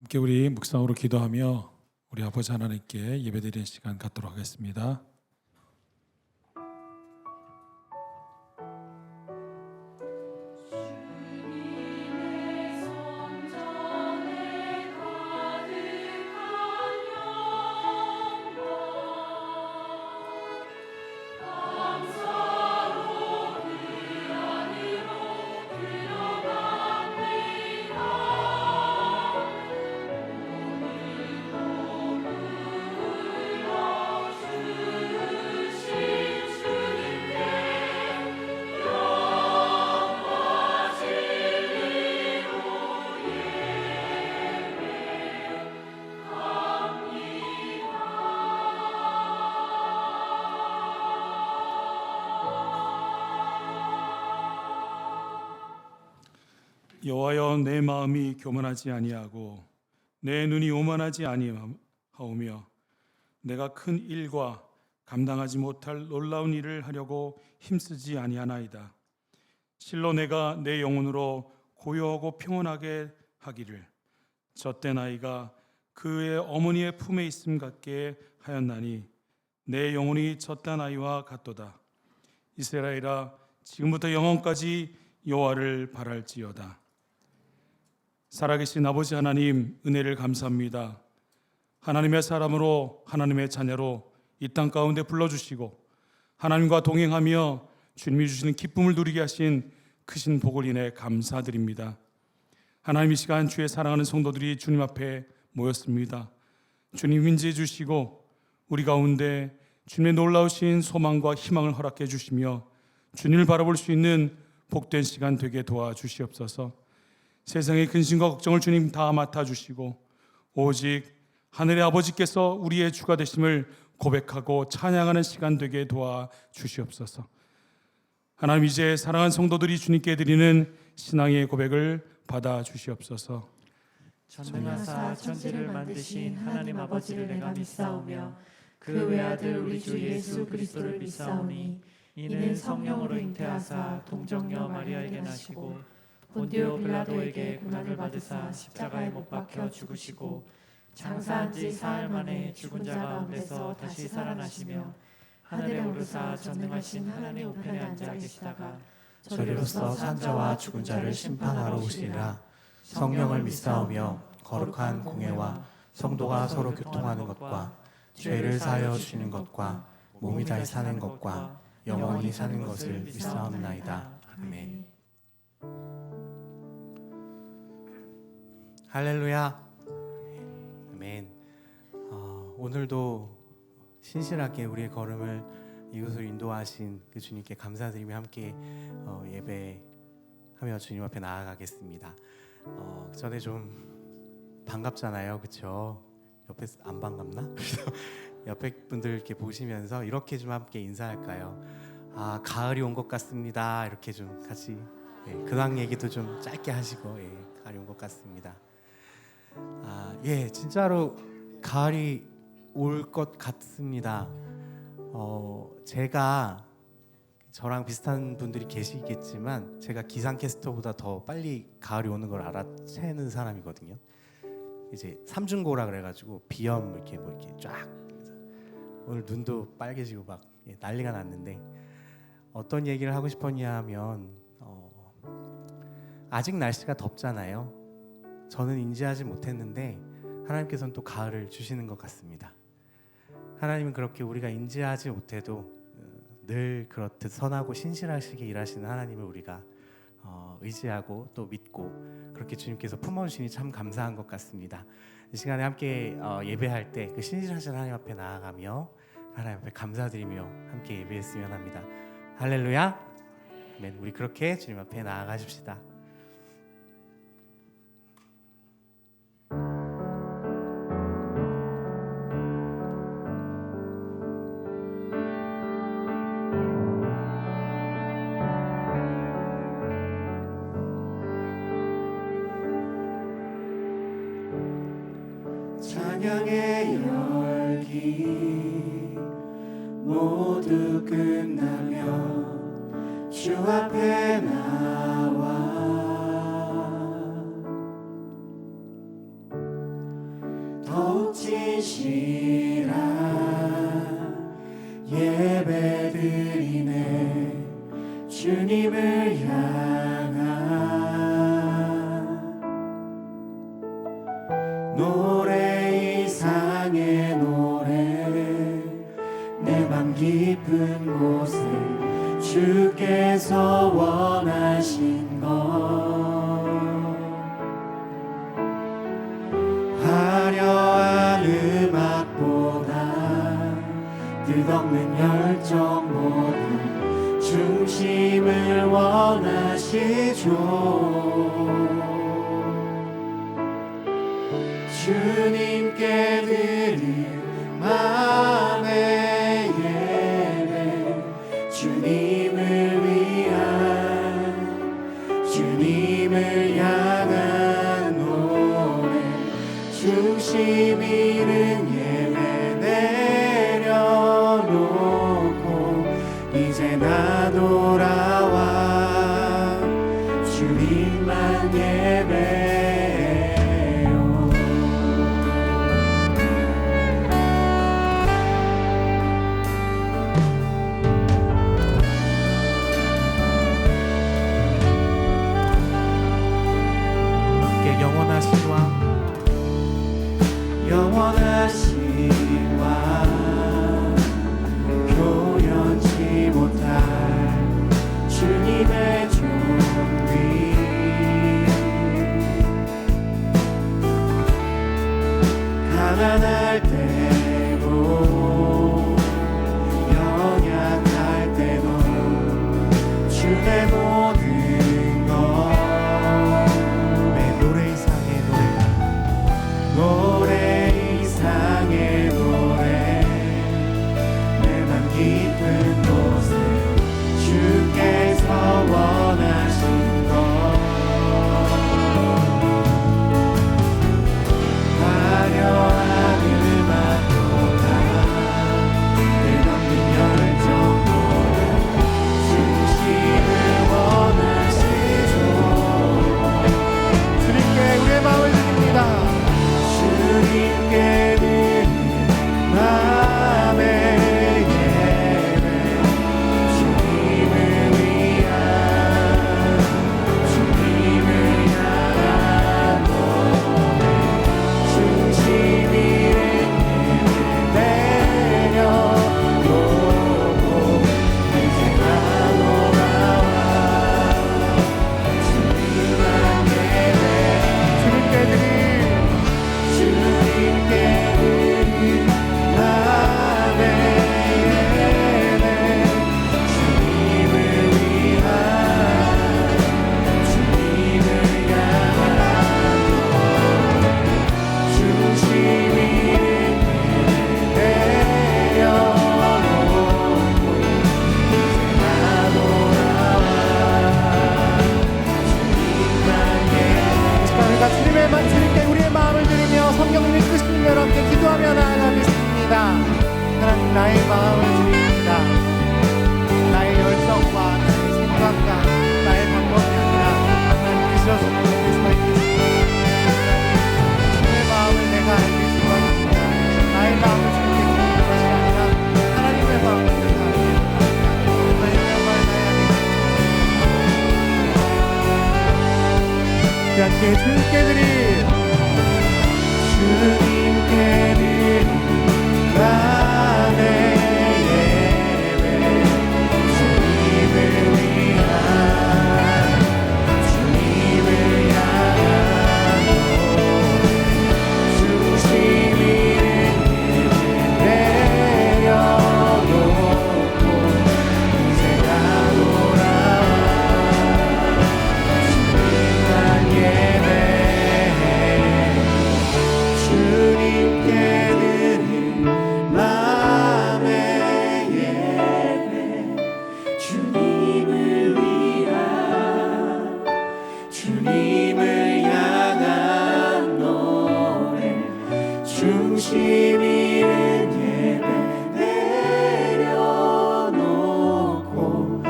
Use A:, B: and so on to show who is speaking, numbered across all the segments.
A: 함께 우리 묵상으로 기도하며 우리 아버지 하나님께 예배드리는 시간 갖도록 하겠습니다. 여호와여, 내 마음이 교만하지 아니하고 내 눈이 오만하지 아니하오며 내가 큰 일과 감당하지 못할 놀라운 일을 하려고 힘쓰지 아니하나이다. 실로 내가 내 영혼으로 고요하고 평온하게 하기를 젖된 아이가 그의 어머니의 품에 있음 같게 하였나니 내 영혼이 젖된 아이와 같도다. 이스라엘아, 지금부터 영원까지 여호와를 바랄지어다. 살아계신 아버지 하나님, 은혜를 감사합니다. 하나님의 사람으로, 하나님의 자녀로 이 땅 가운데 불러주시고 하나님과 동행하며 주님이 주시는 기쁨을 누리게 하신 크신 복을 인해 감사드립니다. 하나님, 이 시간 주의 사랑하는 성도들이 주님 앞에 모였습니다. 주님 인지해 주시고 우리 가운데 주님의 놀라우신 소망과 희망을 허락해 주시며 주님을 바라볼 수 있는 복된 시간 되게 도와주시옵소서. 세상의 근심과 걱정을 주님 다 맡아주시고 오직 하늘의 아버지께서 우리의 주가 되심을 고백하고 찬양하는 시간 되게 도와주시옵소서. 하나님, 이제 사랑하는 성도들이 주님께 드리는 신앙의 고백을 받아주시옵소서.
B: 전능하사 천지를 만드신 하나님 아버지를 내가 믿사오며 그 외아들 우리 주 예수 그리스도를 믿사오니 이는 성령으로 잉태하사 동정녀 마리아에게 나시고 본디오 빌라도에게 고난을 받으사 십자가에 못 박혀 죽으시고 장사한 지 사흘 만에 죽은 자 가운데서 다시 살아나시며 하늘에 오르사 전능하신 하나님 우편에 앉아 계시다가
C: 저리로서 산자와 죽은 자를 심판하러 오시리라. 성령을 믿사오며 거룩한 공회와 성도가 서로 교통하는 것과 죄를 사하여 주시는 것과 몸이 다시 사는 것과 영원히 사는 것을 믿사옵나이다. 아멘. 할렐루야. 아멘. 오늘도 신실하게 우리의 걸음을 이곳으로 인도하신 그 주님께 감사드리며 함께 예배하며 주님 앞에 나아가겠습니다. 전에 좀 반갑잖아요, 그렇죠? 옆에 안 반갑나? 옆에 분들 이렇게 보시면서 이렇게 좀 함께 인사할까요? 가을이 온 것 같습니다. 이렇게 좀 같이 근황 얘기도 좀 짧게 하시고 가을이 온 것 같습니다. 진짜로 가을이 올 것 같습니다. 제가 저랑 비슷한 분들이 계시겠지만 제가 기상캐스터보다 더 빨리 가을이 오는 걸 알아채는 사람이거든요. 이제 삼중고라 그래가지고 비염 이렇게 쫙 오늘 눈도 빨개지고 막 난리가 났는데 어떤 얘기를 하고 싶었냐면 아직 날씨가 덥잖아요. 저는 인지하지 못했는데 하나님께서는 또 가을을 주시는 것 같습니다. 하나님은 그렇게 우리가 인지하지 못해도 늘 그렇듯 선하고 신실하시게 일하시는 하나님을 우리가 의지하고 또 믿고 그렇게 주님께서 품어주시니 참 감사한 것 같습니다. 이 시간에 함께 예배할 때 그 신실하신 하나님 앞에 나아가며 하나님 앞에 감사드리며 함께 예배했으면 합니다. 할렐루야. 아멘. 우리 그렇게 주님 앞에 나아가십시다. 찬양의 열기 모두 끝나면 주 앞에 나와 진실한 예배드리네 주님을 향한 노래 이상의 노래 내 맘 깊은 곳에 주께서 원하신 것 화려한 음악보다 뜻없는 열정보다 중심을 원하시죠. 주님께 드릴 마음의 예배 주님을 위한 주님을 향한 노래 중심 잃은 예배 내려놓고 이제 나 돌아와 주님만 예배해요. 영원하신 왕 영원하신 왕 표현치 못할 주님의 존귀 가난할 때도 연약할 때도 주의 모든 것 노래 이상의 노래 내 맘 깊은 곳에 주께서 원하신 것 화려한 음악보다 끝없는 열정보다 중심을 원하시죠. 주님께 우리의 마음을 드립니다. 주님께 드린 마음의 예배 주님을 위한 주님을 향한 노래 중심 잃은 예배 내려놓고 이제 나 돌아와 주님만 예배 주님께 드린 주님께 드린 마음의 예배 주님을 위한 주님을 향한 노래 중심 잃은 예배 내려놓고 이제 나 돌아와 주님만 예배 우리가 주님께 우리의 마음을 드리며 성령님이 크신 여 함께 기도하며 나아가겠습니다. 하나님 나의 마음을 드립니다. 나의 열정과 나의 생각과 나의 방법이 아니라 하나님 주셔서 서 있겠습니다. 주의 마음을 내가 알기 원합니다. 나의 마음을 주님께 드리는 것이 아니라 하나님의 마음을 내가 알기 원합니다. 나의 영광을 나의 안에 함께 주님께 드리 주님께 드린 마음의 예배 주님을 위한 주님을 향한 노래 중심 잃은 예배 내려놓고 이제 나 돌아와 주님만 예배 주님께 드린 마음의 예배 주님을 위한 주님을 향한 노래 중심 잃은 예배 내려놓고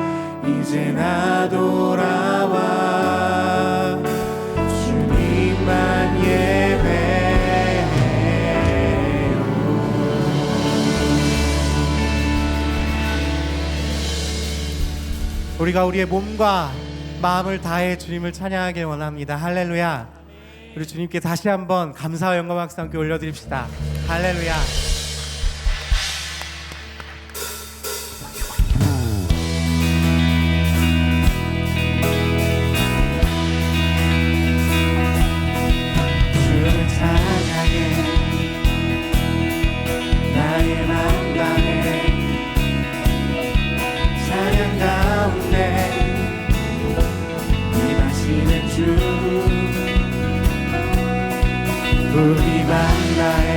C: 이제 나 돌아와 주님만 예배해요. 우리가 우리의 몸과 마음을 다해 주님을 찬양하길 원합니다. 할렐루야. 우리 주님께 다시 한번 감사와 영광 박수 함께 올려드립시다. 할렐루야. 주를 찬양해 나의 마음 다해 찬양 가운데 임하시는 주 우리 맘 다해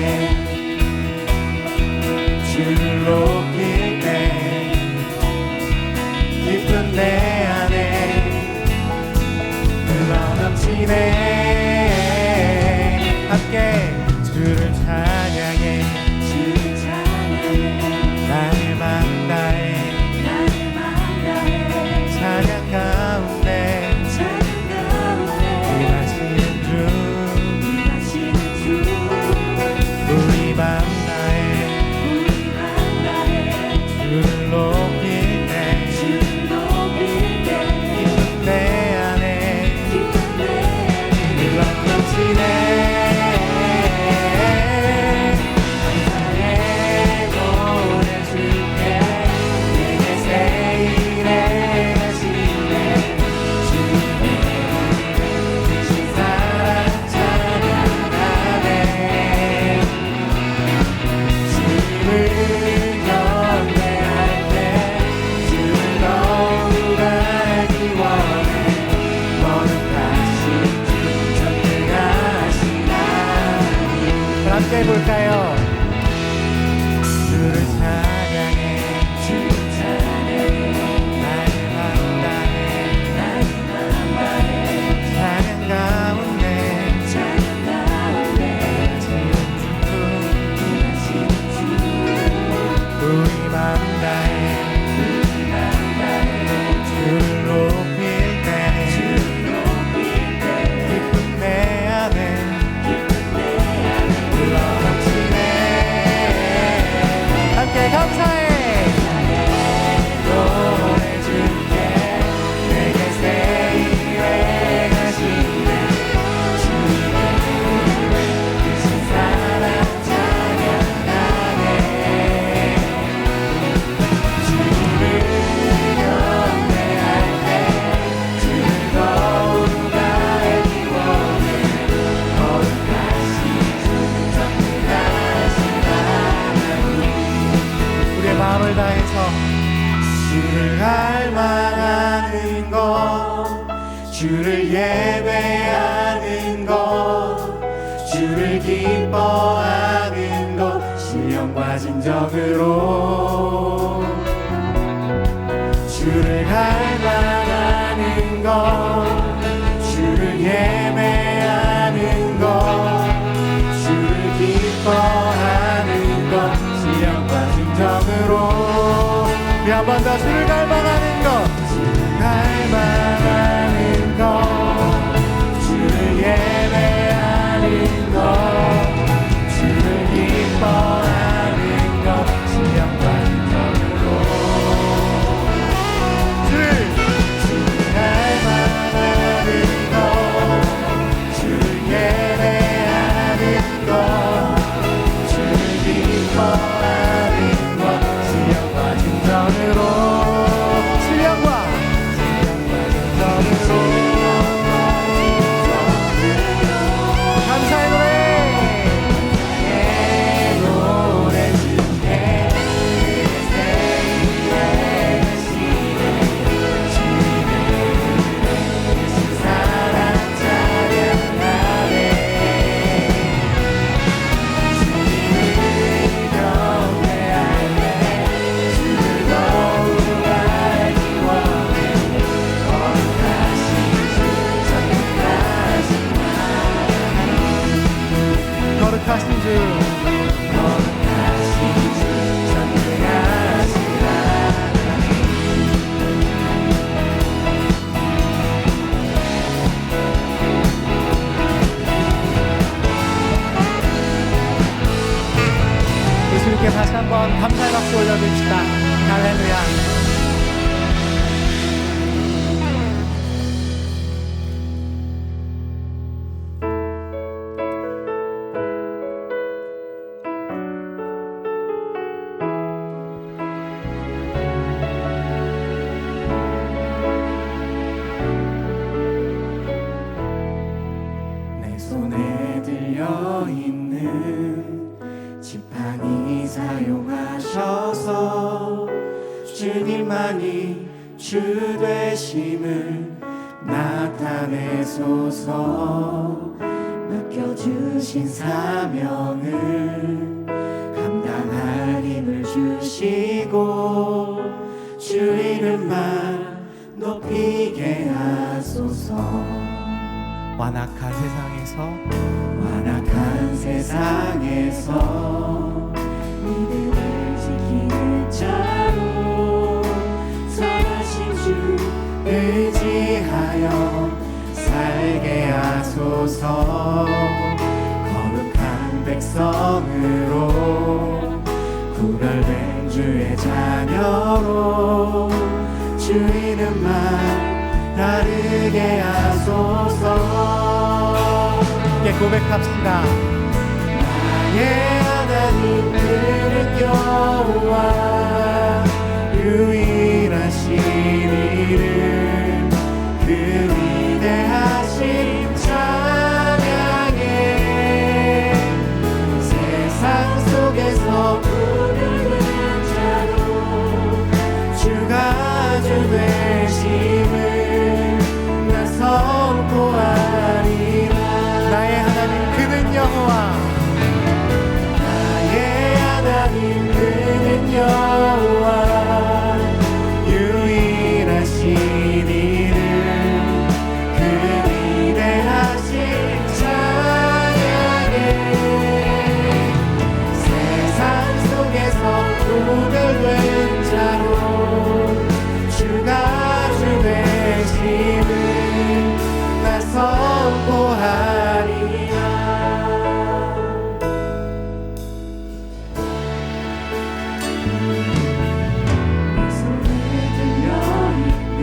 C: 주를 높일 때 기쁜 내 안에 흘러넘치네. 함께 주를 찬양해 나의 맘 다해 찬양 가운데 임하시는 주 우리 맘 다해 주를 높일 때 기쁜 내 안에 흘러넘치네. 함께 해볼까요? 주를 찬양해 나의 맘 다해 찬양 가운데 우리 맘 다해 주를 높일 때 기쁜 내 안에 함께 감사해 노래 줄게 내게 새 일에 가시네 주님의 크신 사랑 찬양하네 주님을 경배할 때 주를 더욱 알기 원해 거룩하신 주 전능하신 하나님 우리의 마음을 다해서 주를 갈망하는 것 주를 예배하는 것 주를 기뻐하는 것 신령과 진정으로 주를 갈망하는 것 주를 예배하는 것 주를 기뻐하는 것 신령과 진정으로 우리 한 번 더 주를 갈망하는 것 주를 갈망하는 것 주를 예배하는 것 주를 기뻐하는 것 신령과 진정으로 주를 갈망하는 것 주를 예배하는 것 주를 기뻐하는 것 신령과 진정으로 거룩하신 주 전능하신 하나님 예수님께 다시 한번 감사의 박수 올려드립시다. 할렐루야. 손에 들려 있는 지팡이 사용하셔서 주님만이 주 되심을 나타내소서. 맡겨주신 사명을 감당할 힘을 주시고 주 이름만 높이게 하소서. 완악한 세상에서
B: 믿음을 지키는 자로 선하신 주
C: 의지하여 살게 하소서. 거룩한 백성으로 구별된 주의 자녀로 주 이름만 따르게 하소서. 함께 고백합시다. 나의 하나님 그는 여호와 유일하신 이름 그 위대하신 찬양에 세상 속에서 구별된 자로 주가 주 되심을 나 선포하리라. 나의 하나님 그는 여호와 나의 하나님 그는 여호와 유일하신 이름 그 위대하신 찬양에 세상 속에서 구별된 자로 주가 주 되심을 나 선포하리라.
B: 손에 들려 있는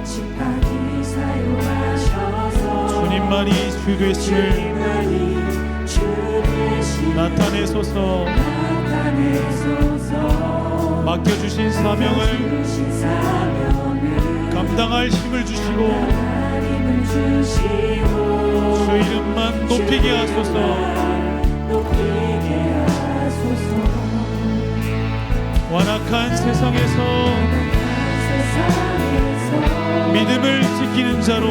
B: 지팡이 사용하셔서
A: 주님만이 주 되심을
B: 주님만이 주 되심을
A: 나타내소서. 맡겨주신 사명을 감당할 힘을 주시고 주 이름만 높이게 하소서. 완악한 세상에서 믿음을 지키는 자로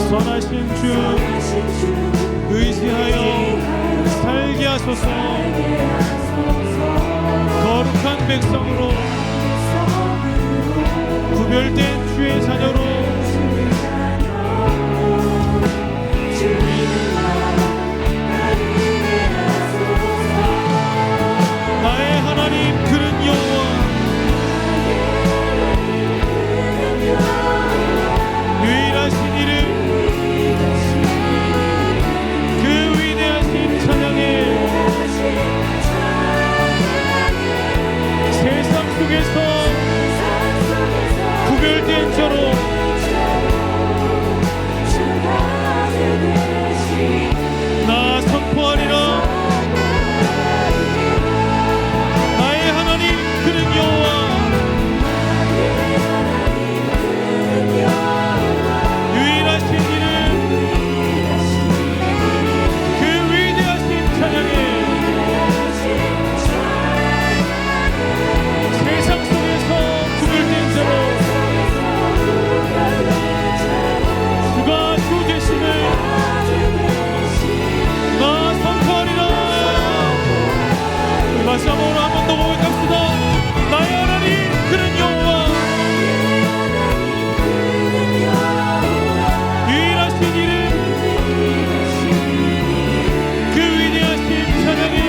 A: 선하신 주 의지하여 살게 하소서. 거룩한 백성으로 구별된 주의 자녀로 나의 하나님 그는 여호와 유일하신 이름 그 위대하신 찬양에 세상 속에서 구별된 자로 나 선포하리라. 나의 하나님 그는 여호와 유일하신 이름 그 위대하신 찬양에 세상 속에서 구별된 자로 주가 주 되심을 나 선포하리라. 마지막으로 한 번 더 고백합시다. 나의 하나님 그는 여호와 유일하신 이름 그 위대하신 찬양에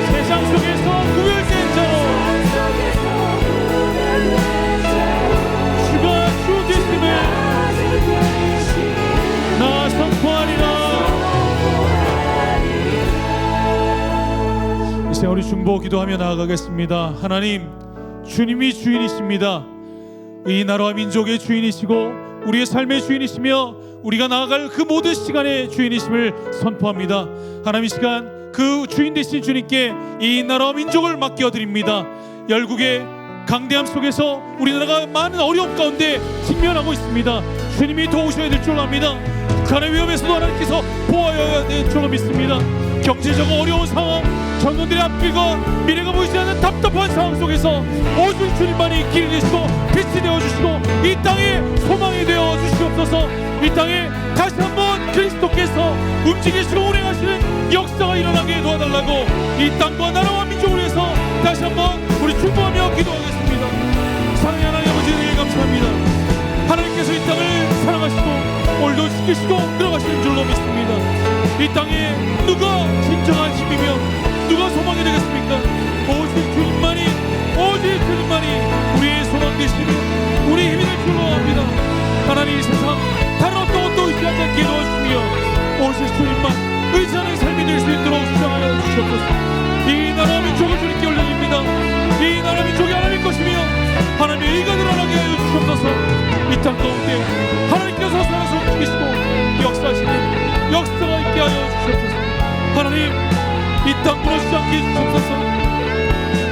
A: 세상 속에서 구별된 자로 주가 주 되심을 나 선포하리라. 이 시간 우리 중보 기도하며 나아가겠습니다. 하나님 주님이 주인이십니다. 이 나라와 민족의 주인이시고 우리의 삶의 주인이시며 우리가 나아갈 그 모든 시간의 주인이심을 선포합니다. 하나님 이 시간 그 주인 되신 주님께 이 나라와 민족을 맡겨드립니다. 열국의
D: 강대함 속에서 우리나라가 많은 어려움 가운데 직면하고 있습니다. 주님이 도우셔야 될 줄 압니다. 북한의 위험에서도 하나님께서 보호해야 될 줄 믿습니다. 경제적 어려운 상황, 청년들의 앞길과 미래가 보이지 않는 답답한 상황 속에서 오직 주님만이 길이 되시고 빛이 되어주시고 이 땅에 소망이 되어 주시옵소서. 이 땅에 다시 한번 그리스도께서 움직이시고 운행하시는 역사가 일어나게 도와달라고 이 땅과 나라와 민족을 위해서 다시 한번 우리 중보하며 기도하겠습니다. 사랑의 하나님 아버지, 은혜에 감사합니다. 하나님께서 이 땅을 사랑하시고 오늘도 지키시고 들어가시는 줄로 믿습니다. 이 땅에 누가 진정한 힘이며 누가 소망이 되겠습니까? 오직 주님만이, 오직 주님만이 우리의 소망 되시며 우리의 힘이 될 줄로 압니다. 하나님, 이 세상 다른 어떤 것도 의지하지 않게 도와주시며 오직 주님만 의지하는 삶이 될 수 있도록 주장하여 주시옵소서. 이 나라 민족을 주님께 올려드립니다. 이 나라 민족이 하나님 것이며 하나님의 의가 드러나게 하여 주시옵소서. 이 땅 가운데 하나님께서 살아서 움직이시고 역사하시는 역사가 있게 하여 주시옵소서. 하나님, 이 땅 무너지지 않게 해주시옵소서.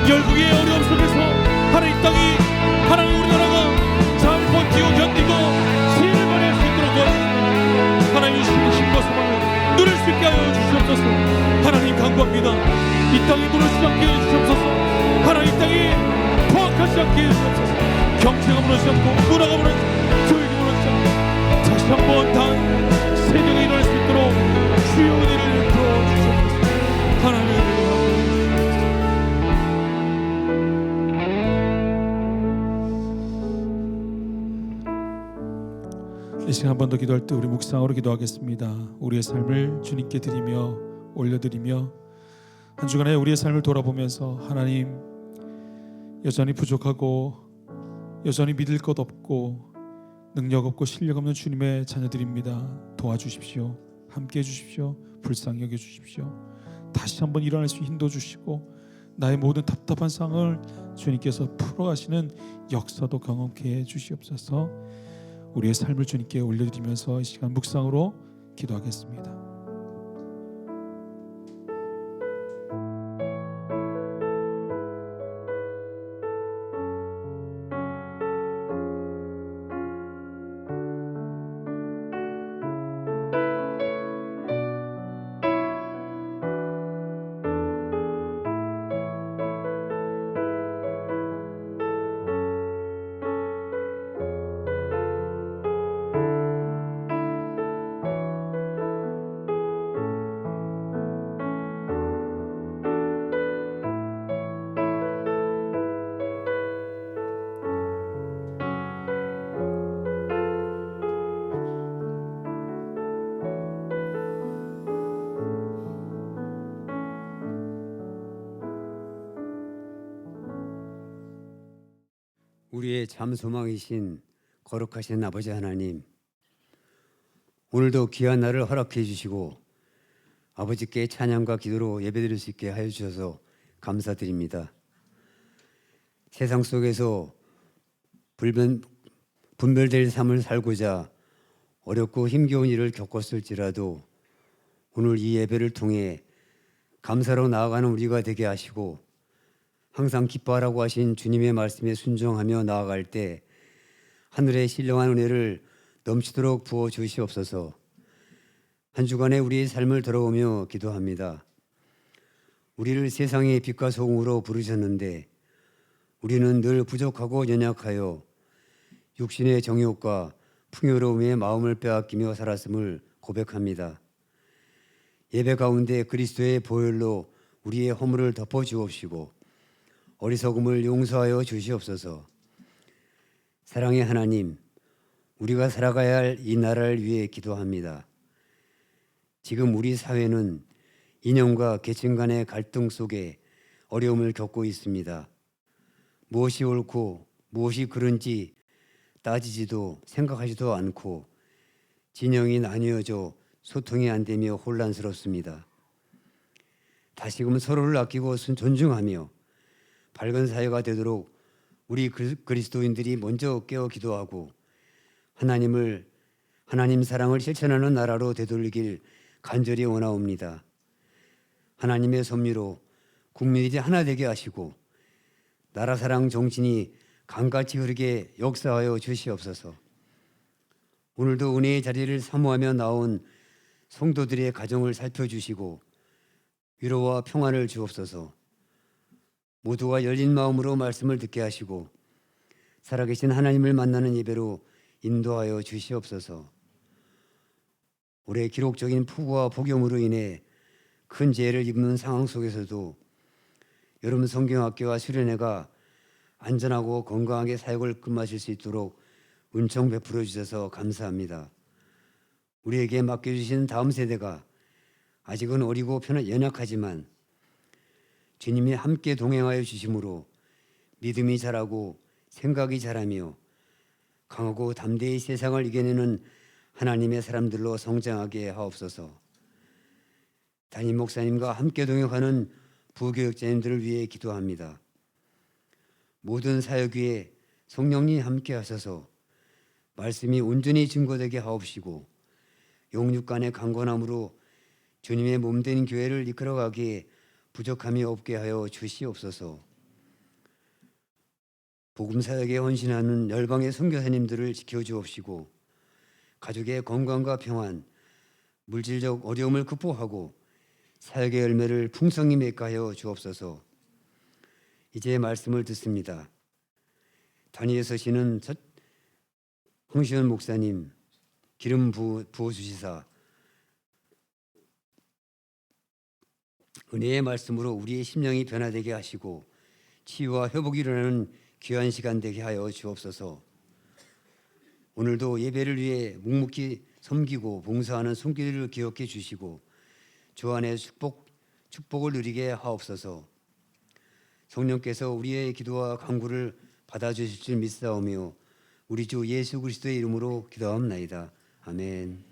D: 열국의 어려움 속에서 하나님 이 땅이, 하나님 우리나라가 잘 버티고 견디고 시를 발휘할 수 있도록 도와주시옵소서. 하나님 주시는 힘과 소망을 누릴 수 있게 하여 주시옵소서. 하나님 간구합니다. 이 땅이 무너지지 않게 해주시옵소서. 하나님 이 땅이 포악하지 않게 해주시옵소서. 경제가 무너지지 않고 문화가 무너지지 않고 교육이 무너지지 않고 다시 한번 단 세계가 일어날 수 있도록 주의 은혜를 베풀어 주시옵소서. 하나님의 은혜를
A: 이 시간 한 번 더 기도할 때 우리 묵상으로 기도하겠습니다. 우리의 삶을 주님께 드리며 올려드리며 한 주간에 우리의 삶을 돌아보면서 하나님, 여전히 부족하고 여전히 믿을 것 없고 능력 없고 실력 없는 주님의 자녀들입니다. 도와주십시오. 함께해 주십시오. 불쌍히 여겨 주십시오. 다시 한번 일어날 수 힘도 주시고 나의 모든 답답한 상을 주님께서 풀어가시는 역사도 경험케 해 주시옵소서. 우리의 삶을 주님께 올려드리면서 이 시간 묵상으로 기도하겠습니다.
E: 우리의 참 소망이신 거룩하신 아버지 하나님, 오늘도 귀한 날을 허락해 주시고 아버지께 찬양과 기도로 예배드릴 수 있게 하여 주셔서 감사드립니다. 세상 속에서 분별될 삶을 살고자 어렵고 힘겨운 일을 겪었을지라도 오늘 이 예배를 통해 감사로 나아가는 우리가 되게 하시고 항상 기뻐하라고 하신 주님의 말씀에 순종하며 나아갈 때 하늘의 신령한 은혜를 넘치도록 부어 주시옵소서. 한 주간에 우리의 삶을 돌아보며 기도합니다. 우리를 세상의 빛과 소금으로 부르셨는데 우리는 늘 부족하고 연약하여 육신의 정욕과 풍요로움에 마음을 빼앗기며 살았음을 고백합니다. 예배 가운데 그리스도의 보혈로 우리의 허물을 덮어 주옵시고 어리석음을 용서하여 주시옵소서. 사랑의 하나님, 우리가 살아가야 할 이 나라를 위해 기도합니다. 지금 우리 사회는 이념과 계층 간의 갈등 속에 어려움을 겪고 있습니다. 무엇이 옳고 무엇이 그른지 따지지도 생각하지도 않고 진영이 나뉘어져 소통이 안 되며 혼란스럽습니다. 다시금 서로를 아끼고 존중하며 밝은 사회가 되도록 우리 그리스도인들이 먼저 깨어 기도하고 하나님 사랑을 실천하는 나라로 되돌리길 간절히 원하옵니다. 하나님의 섭리로 국민들이 하나 되게 하시고 나라 사랑 정신이 강같이 흐르게 역사하여 주시옵소서. 오늘도 은혜의 자리를 사모하며 나온 성도들의 가정을 살펴주시고 위로와 평안을 주옵소서. 모두가 열린 마음으로 말씀을 듣게 하시고 살아계신 하나님을 만나는 예배로 인도하여 주시옵소서. 올해 기록적인 폭우와 폭염으로 인해 큰 재해를 입는 상황 속에서도 여름 성경학교와 수련회가 안전하고 건강하게 사역을 끝마칠 수 있도록 은총 베풀어 주셔서 감사합니다. 우리에게 맡겨주신 다음 세대가 아직은 어리고 연약하지만 주님이 함께 동행하여 주심으로 믿음이 자라고 생각이 자라며 강하고 담대히 세상을 이겨내는 하나님의 사람들로 성장하게 하옵소서. 담임 목사님과 함께 동역하는 부교육자님들을 위해 기도합니다. 모든 사역 위에 성령님 함께 하셔서 말씀이 온전히 증거되게 하옵시고 영육간의 강건함으로 주님의 몸된 교회를 이끌어가기에 부족함이 없게 하여 주시옵소서. 복음 사역에 헌신하는 열방의 선교사님들을 지켜주옵시고 가족의 건강과 평안, 물질적 어려움을 극복하고 사역의 열매를 풍성히 맺게 하여 주옵소서. 이제 말씀을 듣습니다. 단위에 서시는 홍시현 목사님 기름 부어주시사 은혜의 말씀으로 우리의 심령이 변화되게 하시고 치유와 회복이 일어나는 귀한 시간 되게 하여 주옵소서. 오늘도 예배를 위해 묵묵히 섬기고 봉사하는 손길을 기억해 주시고 주 안에 축복을 누리게 하옵소서. 성령께서 우리의 기도와 간구를 받아주실 줄 믿사오며 우리 주 예수 그리스도의 이름으로 기도하옵나이다. 아멘.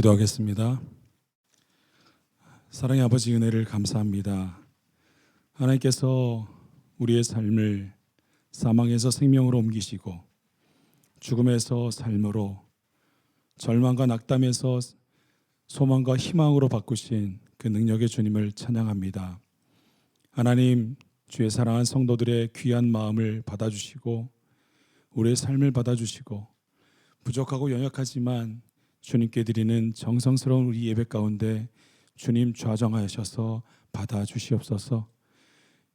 A: 기도하겠습니다. 사랑의 아버지 은혜를 감사합니다. 하나님께서 우리의 삶을 사망에서 생명으로 옮기시고 죽음에서 삶으로 절망과 낙담에서 소망과 희망으로 바꾸신 그 능력의 주님을 찬양합니다. 하나님, 주의 사랑한 성도들의 귀한 마음을 받아주시고 우리의 삶을 받아주시고 부족하고 연약하지만 주님께 드리는 정성스러운 우리 예배 가운데 주님 좌정하셔서 받아주시옵소서.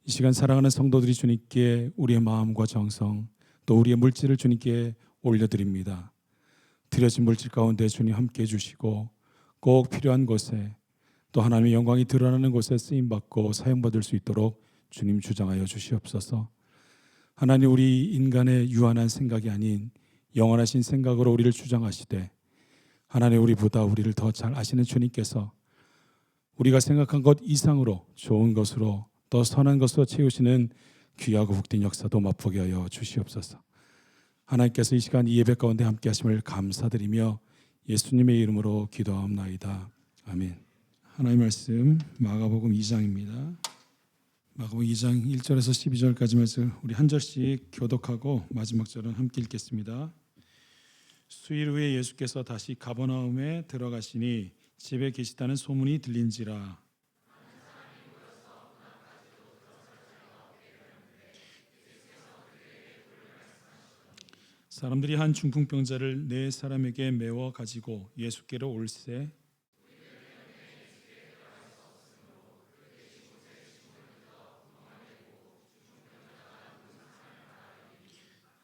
A: 이 시간 사랑하는 성도들이 주님께 우리의 마음과 정성 또 우리의 물질을 주님께 올려드립니다. 드려진 물질 가운데 주님 함께 해주시고 꼭 필요한 곳에 또 하나님의 영광이 드러나는 곳에 쓰임받고 사용받을 수 있도록 주님 주장하여 주시옵소서. 하나님, 우리 인간의 유한한 생각이 아닌 영원하신 생각으로 우리를 주장하시되 하나님, 우리보다 우리를 더 잘 아시는 주님께서 우리가 생각한 것 이상으로 좋은 것으로 더 선한 것으로 채우시는 귀하고 복된 역사도 맛보게 하여 주시옵소서. 하나님께서 이 시간 이 예배 가운데 함께 하심을 감사드리며 예수님의 이름으로 기도하옵나이다. 아멘. 하나님의 말씀 마가복음 2장입니다. 마가복음 2장 1절에서 12절까지 말씀 우리 한 절씩 교독하고 마지막 절은 함께 읽겠습니다. 수일 후에 예수께서 다시 가버나움에 들어가시니 집에 계시다는 소문이 들린지라. 사람들이 한 중풍병자를 네 사람에게 메워 가지고 예수께로 올세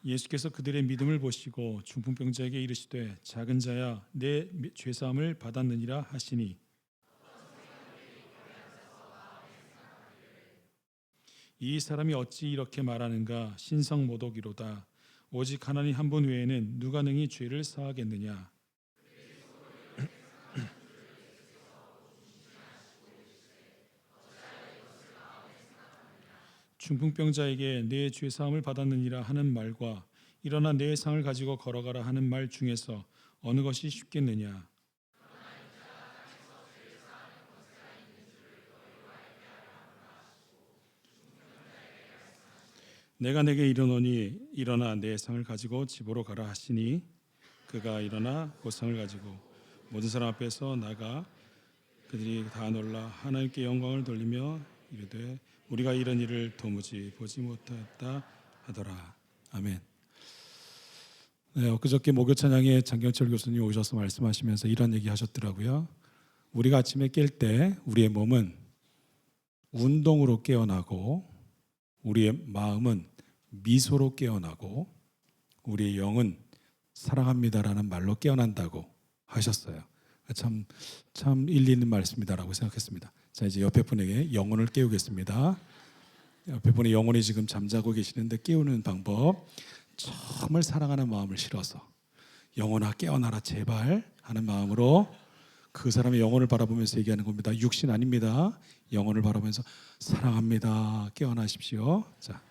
A: 예수께서 그들의 믿음을 보시고 중풍병자에게 이르시되 작은 자야 내 죄사함을 받았느니라 하시니 이 사람이 어찌 이렇게 말하는가 신성모독이로다. 오직 하나님 한 분 외에는 누가 능히 죄를 사하겠느냐. 중풍병자에게 내 죄사함을 받았느니라 하는 말과 일어나 내 상을 가지고 걸어가라 하는 말 중에서 어느 것이 쉽겠느냐. 내가 내게 이르노니 일어나 내 상을 가지고 집으로 가라 하시니 그가 일어나 그 상을 가지고 모든 사람 앞에서 나가 그들이 다 놀라 하나님께 영광을 돌리며 이르되 우리가 이런 일을 도무지 보지 못했다 하더라. 아멘. 네, 엊그저께 목요 찬양에 장경철 교수님 오셔서 말씀하시면서 이런 얘기 하셨더라고요. 우리가 아침에 깰 때 우리의 몸은 운동으로 깨어나고 우리의 마음은 미소로 깨어나고 우리의 영은 사랑합니다라는 말로 깨어난다고 하셨어요. 참 일리 있는 말씀이다라고 생각했습니다. 자, 이제 옆에 분에게 영혼을 깨우겠습니다. 옆에 분이 영혼이 지금 잠자고 계시는데 깨우는 방법, 정말 사랑하는 마음을 실어서 영혼아 깨어나라 제발 하는 마음으로 그 사람의 영혼을 바라보면서 얘기하는 겁니다. 육신 아닙니다. 영혼을 바라보면서 사랑합니다. 깨어나십시오. 자,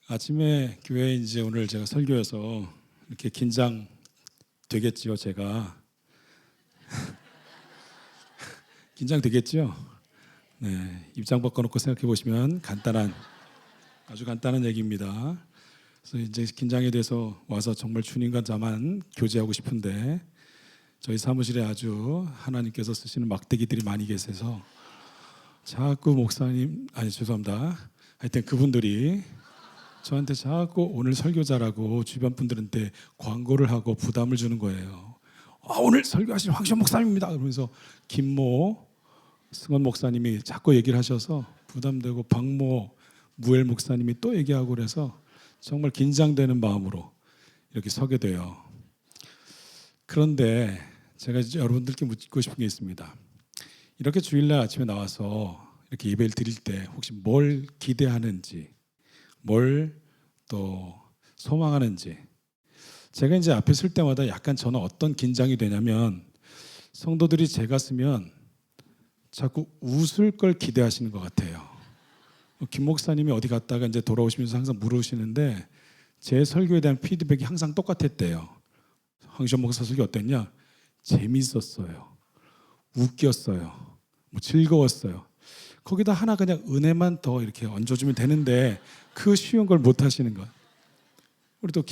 A: 아침에 교회에 이제 오늘 제가 설교여서 이렇게 긴장 되겠지요. 제가 긴장 되겠죠. 네, 입장 바꿔놓고 생각해 보시면 아주 간단한 얘기입니다. 그래서 이제 긴장에 대해서 와서 정말 주님과 저만 교제하고 싶은데 저희 사무실에 아주 하나님께서 쓰시는 막대기들이 많이 계셔서 자꾸 목사님 죄송합니다. 하여튼 그분들이 저한테 자꾸 오늘 설교자라고 주변 분들한테 광고를 하고 부담을 주는 거예요. 오늘 설교하신 황시현 목사님입니다. 그러면서 김모 승원 목사님이 자꾸 얘기를 하셔서 부담되고 박모 무엘 목사님이 또 얘기하고 그래서 정말 긴장되는 마음으로 이렇게 서게 돼요. 그런데 제가 이제 여러분들께 묻고 싶은 게 있습니다. 이렇게 주일날 아침에 나와서 이렇게 예배를 드릴 때 혹시 뭘 기대하는지 뭘 또 소망하는지 제가 이제 앞에 쓸 때마다 약간 저는 어떤 긴장이 되냐면 성도들이 제가 쓰면 자꾸 웃을 걸 기대하시는 것 같아요. 김 목사님이 어디 갔다가 이제 돌아오시면서 항상 물으시는데 제 설교에 대한 피드백이 항상 똑같았대요. 황시현 목사 설교 어땠냐? 재밌었어요. 웃겼어요. 뭐 즐거웠어요. 거기다 하나 그냥 은혜만 더 이렇게 얹어주면 되는데 그 쉬운 걸 못 하시는 것. 우리 또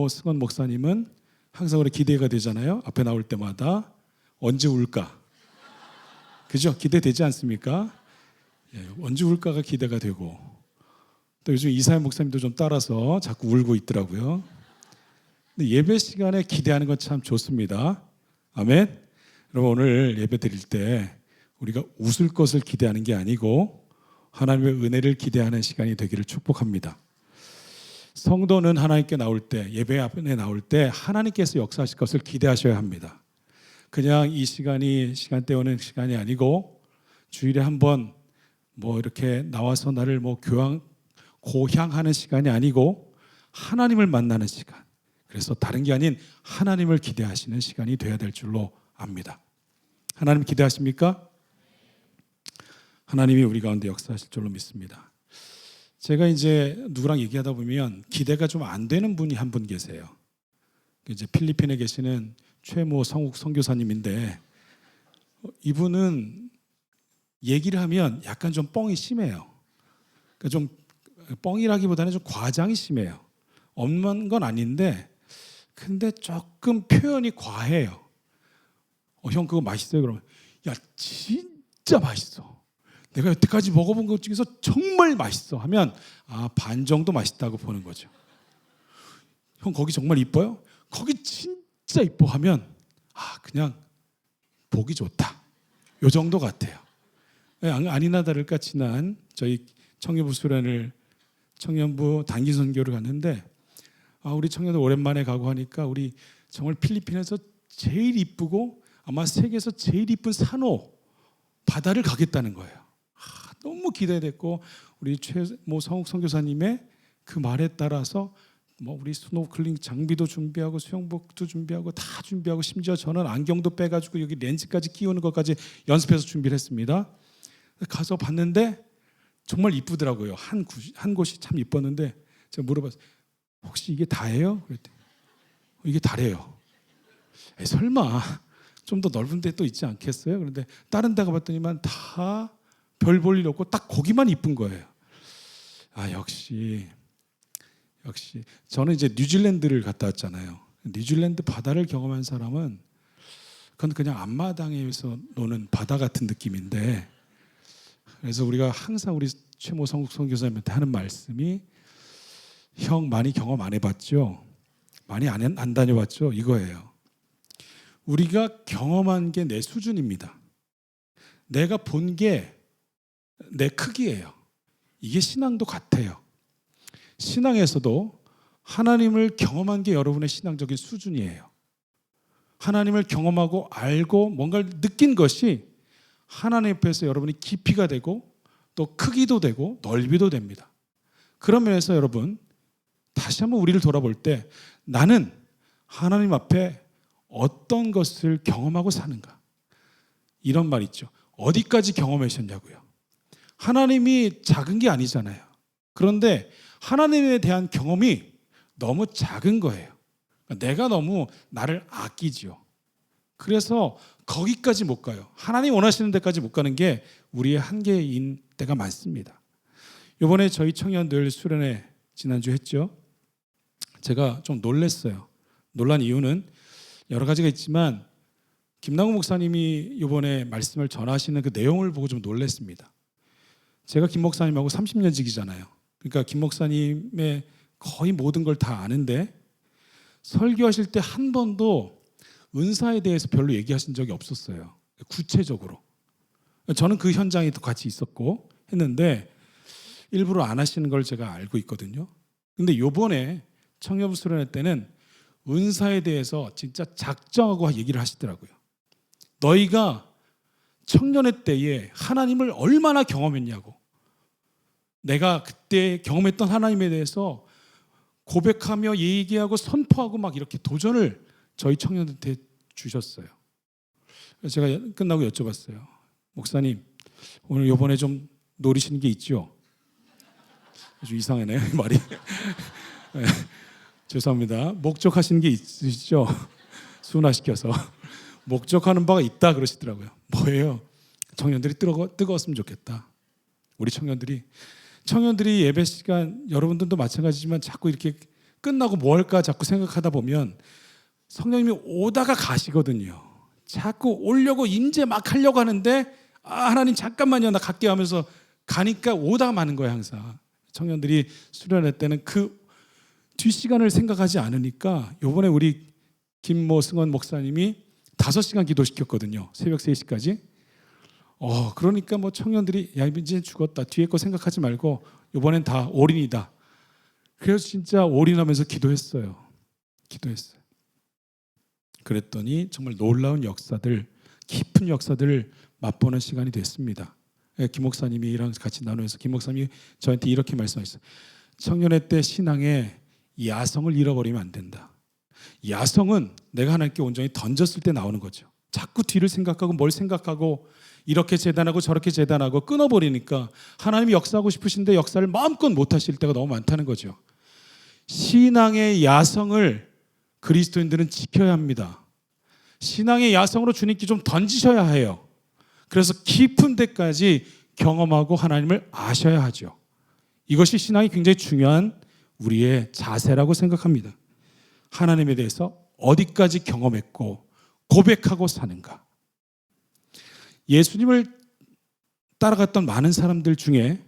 A: 승원 목사님은 항상 우리 기대가 되잖아요. 앞에 나올 때마다 언제 울까? 그죠? 기대되지 않습니까? 예, 언제 울까가 기대가 되고 또 요즘 이사회 목사님도 좀 따라서 자꾸 울고 있더라고요. 근데 예배 시간에 기대하는 건 참 좋습니다. 아멘. 여러분 오늘 예배 드릴 때 우리가 웃을 것을 기대하는 게 아니고 하나님의 은혜를 기대하는 시간이 되기를 축복합니다. 성도는 하나님께 나올 때, 예배 앞에 나올 때 하나님께서 역사하실 것을 기대하셔야 합니다. 그냥 이 시간이 시간 때우는 시간이 아니고 주일에 한번 뭐 이렇게 나와서 나를 뭐 고향하는 시간이 아니고 하나님을 만나는 시간. 그래서 다른 게 아닌 하나님을 기대하시는 시간이 돼야 될 줄로 압니다. 하나님 기대하십니까? 하나님이 우리 가운데 역사하실 줄로 믿습니다. 제가 이제 누구랑 얘기하다 보면 기대가 좀 안 되는 분이 한 분 계세요. 이제 필리핀에 계시는 최모 성욱 선교사님인데 이분은 얘기를 하면 약간 좀 뻥이 심해요. 그러니까 좀 뻥이라기보다는 좀 과장이 심해요. 없는 건 아닌데 근데 조금 표현이 과해요. 형 그거 맛있어요? 그러면 야 진짜 맛있어. 내가 여태까지 먹어본 것 중에서 정말 맛있어 하면 반 정도 맛있다고 보는 거죠. 형 거기 정말 이뻐요? 거기 진짜 이뻐 하면 그냥 보기 좋다. 요 정도 같아요. 아니나 다를까 지난 저희 청년부 수련을 청년부 단기 선교를 갔는데 우리 청년들 오랜만에 가고 하니까 우리 정말 필리핀에서 제일 이쁘고 아마 세계에서 제일 이쁜 산호 바다를 가겠다는 거예요. 너무 기대됐고 우리 최모 성욱 선교사님의 그 말에 따라서 뭐 우리 스노클링 장비도 준비하고 수영복도 준비하고 다 준비하고 심지어 저는 안경도 빼가지고 여기 렌즈까지 끼우는 것까지 연습해서 준비를 했습니다. 가서 봤는데 정말 이쁘더라고요. 한 곳이 참 이뻤는데 제가 물어봤어요. 혹시 이게 다예요? 그랬더니 이게 다래요. 설마 좀 더 넓은 데 또 있지 않겠어요? 그런데 다른 데 가봤더니만 다 별 볼 일 없고 딱 거기만 이쁜 거예요. 역시 저는 이제 뉴질랜드를 갔다 왔잖아요. 뉴질랜드 바다를 경험한 사람은 그건 그냥 앞마당에서 노는 바다 같은 느낌인데 그래서 우리가 항상 우리 최모 성욱 선교사님한테 하는 말씀이 형 많이 경험 안 해봤죠? 많이 안 다녀봤죠? 이거예요. 우리가 경험한 게 내 수준입니다. 내가 본 게 내 크기예요. 이게 신앙도 같아요. 신앙에서도 하나님을 경험한 게 여러분의 신앙적인 수준이에요. 하나님을 경험하고 알고 뭔가를 느낀 것이 하나님 앞에서 여러분이 깊이가 되고 또 크기도 되고 넓이도 됩니다. 그런 면에서 여러분 다시 한번 우리를 돌아볼 때 나는 하나님 앞에 어떤 것을 경험하고 사는가? 이런 말 있죠. 어디까지 경험하셨냐고요. 하나님이 작은 게 아니잖아요. 그런데 하나님에 대한 경험이 너무 작은 거예요. 내가 너무 나를 아끼죠. 그래서 거기까지 못 가요. 하나님 원하시는 데까지 못 가는 게 우리의 한계인 때가 많습니다. 이번에 저희 청년들 수련회 지난주 했죠. 제가 좀 놀랐어요. 놀란 이유는 여러 가지가 있지만 김남국 목사님이 이번에 말씀을 전하시는 그 내용을 보고 좀 놀랐습니다. 제가 김 목사님하고 30년 지기잖아요. 그러니까 김 목사님의 거의 모든 걸 다 아는데 설교하실 때 한 번도 은사에 대해서 별로 얘기하신 적이 없었어요. 구체적으로. 저는 그 현장에 또 같이 있었고 했는데 일부러 안 하시는 걸 제가 알고 있거든요. 근데 이번에 청년부 수련회 때는 은사에 대해서 진짜 작정하고 얘기를 하시더라고요. 너희가 청년회 때에 하나님을 얼마나 경험했냐고. 내가 그때 경험했던 하나님에 대해서 고백하며 얘기하고 선포하고 막 이렇게 도전을 저희 청년한테 주셨어요. 그래서 제가 끝나고 여쭤봤어요. 목사님, 오늘 이번에 좀 노리시는 게 있죠? 아주 이상하네요, 말이. 네, 죄송합니다. 목적하시는 게 있으시죠? 순화시켜서 목적하는 바가 있다 그러시더라고요. 뭐예요? 청년들이 뜨거웠으면 좋겠다. 우리 청년들이 예배 시간, 여러분들도 마찬가지지만 자꾸 이렇게 끝나고 뭐 할까 자꾸 생각하다 보면 성령님이 오다가 가시거든요. 자꾸 오려고 임재 막 하려고 하는데 하나님 잠깐만요, 나 갈게 하면서 가니까 오다가 마는 거예요. 항상 청년들이 수련회 때는 그 뒷시간을 생각하지 않으니까 요번에 우리 김모승원 목사님이 5시간 기도시켰거든요. 새벽 3시까지. 그러니까 뭐 청년들이 야, 이제 죽었다, 뒤에 거 생각하지 말고 이번엔 다 올인이다. 그래서 진짜 올인하면서 기도했어요. 그랬더니 정말 놀라운 역사들, 깊은 역사들을 맛보는 시간이 됐습니다. 김 목사님이 이랑 같이 나누면서 김 목사님이 저한테 이렇게 말씀하셨어요. 청년회 때 신앙에 야성을 잃어버리면 안 된다. 야성은 내가 하나님께 온전히 던졌을 때 나오는 거죠. 자꾸 뒤를 생각하고 뭘 생각하고 이렇게 재단하고 저렇게 재단하고 끊어버리니까 하나님이 역사하고 싶으신데 역사를 마음껏 못하실 때가 너무 많다는 거죠. 신앙의 야성을 그리스도인들은 지켜야 합니다. 신앙의 야성으로 주님께 좀 던지셔야 해요. 그래서 깊은 데까지 경험하고 하나님을 아셔야 하죠. 이것이 신앙이 굉장히 중요한 우리의 자세라고 생각합니다. 하나님에 대해서 어디까지 경험했고 고백하고 사는가. 예수님을 따라갔던 많은 사람들 중에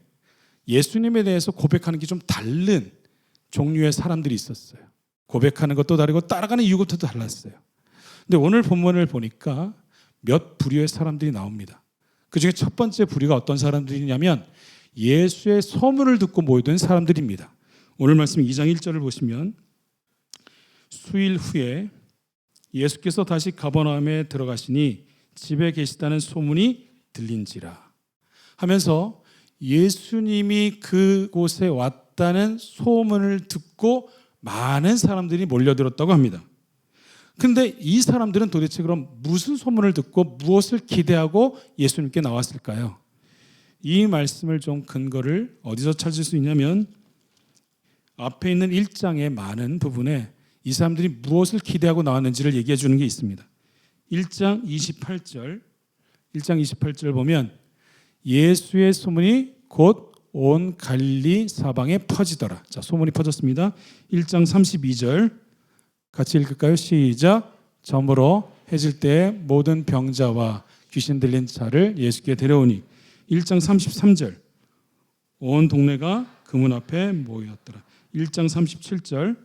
A: 예수님에 대해서 고백하는 게 좀 다른 종류의 사람들이 있었어요. 고백하는 것도 다르고 따라가는 이유부터 달랐어요. 근데 오늘 본문을 보니까 몇 부류의 사람들이 나옵니다. 그 중에 첫 번째 부류가 어떤 사람들이냐면 예수의 소문을 듣고 모여든 사람들입니다. 오늘 말씀 2장 1절을 보시면 수일 후에 예수께서 다시 가버나움에 들어가시니 집에 계시다는 소문이 들린지라 하면서 예수님이 그곳에 왔다는 소문을 듣고 많은 사람들이 몰려들었다고 합니다. 근데 이 사람들은 도대체 그럼 무슨 소문을 듣고 무엇을 기대하고 예수님께 나왔을까요? 이 말씀을 좀 근거를 어디서 찾을 수 있냐면 앞에 있는 1장의 많은 부분에 이 사람들이 무엇을 기대하고 나왔는지를 얘기해 주는 게 있습니다. 1장 28절 보면 예수의 소문이 곧 온 갈릴리 사방에 퍼지더라. 자, 소문이 퍼졌습니다. 1장 32절 같이 읽을까요? 시작. 저물어 해질 때에 모든 병자와 귀신 들린 자를 예수께 데려오니 1장 33절 온 동네가 그 문 앞에 모였더라. 1장 37절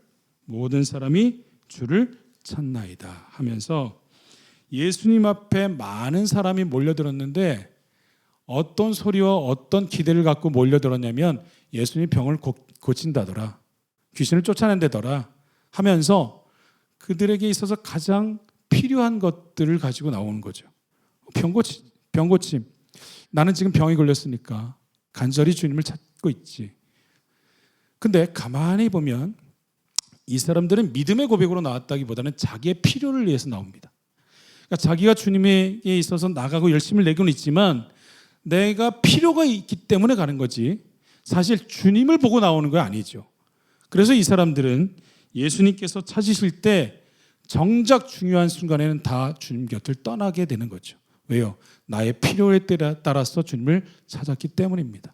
A: 모든 사람이 주를 찾나이다 하면서 예수님 앞에 많은 사람이 몰려들었는데 어떤 소리와 어떤 기대를 갖고 몰려들었냐면 예수님이 병을 고친다더라, 귀신을 쫓아낸다더라 하면서 그들에게 있어서 가장 필요한 것들을 가지고 나오는 거죠. 병고침. 나는 지금 병이 걸렸으니까 간절히 주님을 찾고 있지. 근데 가만히 보면 이 사람들은 믿음의 고백으로 나왔다기보다는 자기의 필요를 위해서 나옵니다. 그러니까 자기가 주님에게 있어서 나가고 열심을 내고는 있지만 내가 필요가 있기 때문에 가는 거지 사실 주님을 보고 나오는 거 아니죠. 그래서 이 사람들은 예수님께서 찾으실 때 정작 중요한 순간에는 다 주님 곁을 떠나게 되는 거죠. 왜요? 나의 필요에 따라서 주님을 찾았기 때문입니다.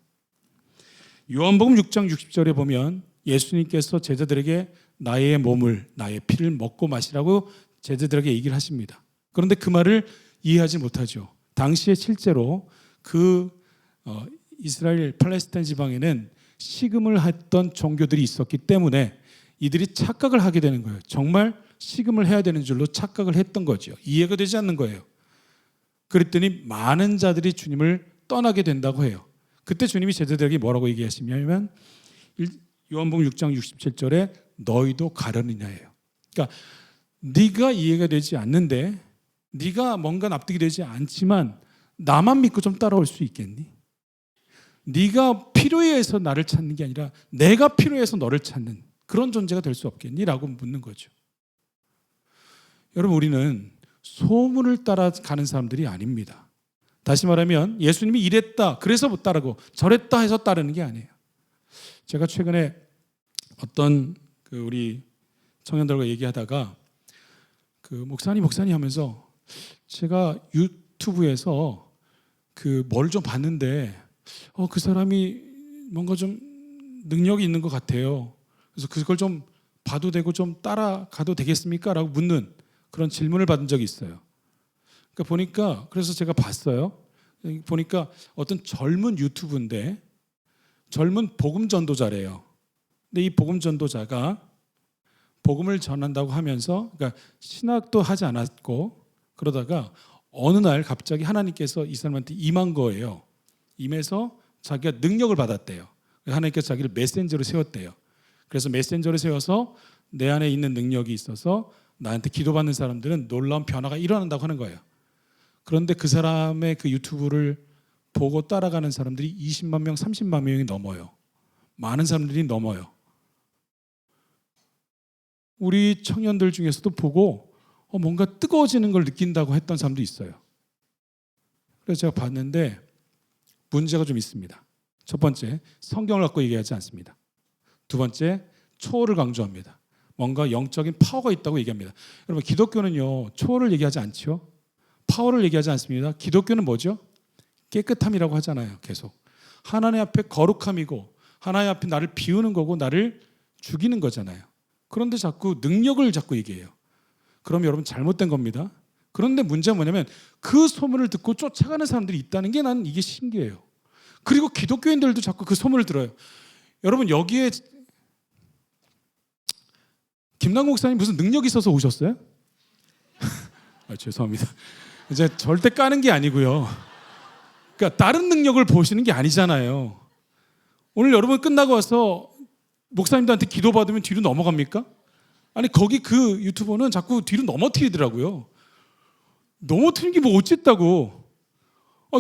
A: 요한복음 6장 60절에 보면 예수님께서 제자들에게 나의 몸을, 나의 피를 먹고 마시라고 제자들에게 얘기를 하십니다. 그런데 그 말을 이해하지 못하죠. 당시에 실제로 이스라엘 팔레스타인 지방에는 식음을 했던 종교들이 있었기 때문에 이들이 착각을 하게 되는 거예요. 정말 식음을 해야 되는 줄로 착각을 했던 거죠. 이해가 되지 않는 거예요. 그랬더니 많은 자들이 주님을 떠나게 된다고 해요. 그때 주님이 제자들에게 뭐라고 얘기하시냐면 요한복음 6장 67절에 너희도 가려느냐예요. 그러니까 네가 이해가 되지 않는데 네가 뭔가 납득이 되지 않지만 나만 믿고 좀 따라올 수 있겠니? 네가 필요해서 나를 찾는 게 아니라 내가 필요해서 너를 찾는 그런 존재가 될 수 없겠니? 라고 묻는 거죠. 여러분 우리는 소문을 따라가는 사람들이 아닙니다. 다시 말하면 예수님이 이랬다 그래서 못 따르고 저랬다 해서 따르는 게 아니에요. 제가 최근에 어떤 우리 청년들과 얘기하다가 목사님 하면서 제가 유튜브에서 뭘 좀 봤는데 그 사람이 뭔가 좀 능력이 있는 것 같아요. 그래서 그걸 좀 봐도 되고 좀 따라가도 되겠습니까? 라고 묻는 그런 질문을 받은 적이 있어요. 그러니까 보니까 그래서 제가 봤어요. 보니까 어떤 젊은 유튜브인데 젊은 복음 전도자래요. 근데 이 복음 전도자가 복음을 전한다고 하면서 그러니까 신학도 하지 않았고 그러다가 어느 날 갑자기 하나님께서 이 사람한테 임한 거예요. 임해서 자기가 능력을 받았대요. 하나님께서 자기를 메신저로 세웠대요. 그래서 메신저로 세워서 내 안에 있는 능력이 있어서 나한테 기도받는 사람들은 놀라운 변화가 일어난다고 하는 거예요. 그런데 그 사람의 그 유튜브를 보고 따라가는 사람들이 20만 명, 30만 명이 넘어요. 많은 사람들이 넘어요. 우리 청년들 중에서도 보고 뭔가 뜨거워지는 걸 느낀다고 했던 사람도 있어요. 그래서 제가 봤는데 문제가 좀 있습니다. 첫 번째, 성경을 갖고 얘기하지 않습니다. 두 번째, 초월을 강조합니다. 뭔가 영적인 파워가 있다고 얘기합니다. 여러분, 기독교는요, 초월을 얘기하지 않죠. 파워를 얘기하지 않습니다. 기독교는 뭐죠? 깨끗함이라고 하잖아요. 계속 하나님 앞에 거룩함이고 하나님 앞에 나를 비우는 거고 나를 죽이는 거잖아요. 그런데 자꾸 능력을 자꾸 얘기해요. 그럼 여러분 잘못된 겁니다. 그런데 문제가 뭐냐면 그 소문을 듣고 쫓아가는 사람들이 있다는 게 난 이게 신기해요. 그리고 기독교인들도 자꾸 그 소문을 들어요. 여러분 여기에 김남국 목사님 무슨 능력이 있어서 오셨어요? 죄송합니다. 이제 절대 까는 게 아니고요. 그러니까 다른 능력을 보시는 게 아니잖아요. 오늘 여러분 끝나고 와서 목사님들한테 기도받으면 뒤로 넘어갑니까? 아니 거기 그 유튜버는 자꾸 뒤로 넘어뜨리더라고요. 넘어뜨린 게 뭐 어쨌다고.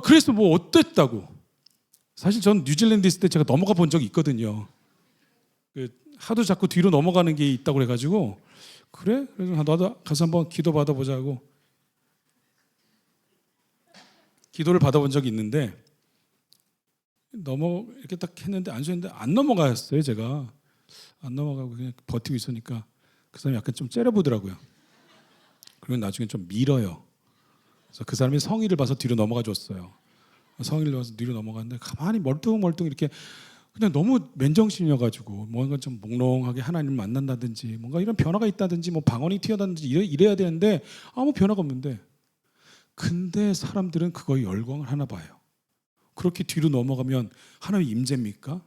A: 그래서 뭐 어땠다고. 사실 전 뉴질랜드 있을 때 제가 넘어가 본 적이 있거든요. 하도 자꾸 뒤로 넘어가는 게 있다고 그래가지고 그래? 그래서 나도 가서 한번 기도 받아보자고 기도를 받아본 적이 있는데 이렇게 딱 했는데 안 넘어갔어요. 제가 안 넘어가고 그냥 버티고 있으니까 그 사람이 약간 좀 째려보더라고요. 그리고 나중에 좀 밀어요. 그래서 그 사람이 성의를 봐서 뒤로 넘어가 줬어요. 성의를 봐서 뒤로 넘어갔는데 가만히 멀뚱멀뚱 이렇게 그냥 너무 맨정신이어가지고 뭔가 좀 몽롱하게 하나님을 만난다든지 뭔가 이런 변화가 있다든지 뭐 방언이 튀어나든지 이래야 되는데 아무 변화가 없는데 근데 사람들은 그거에 열광을 하나 봐요. 그렇게 뒤로 넘어가면 하나님의 임재입니까?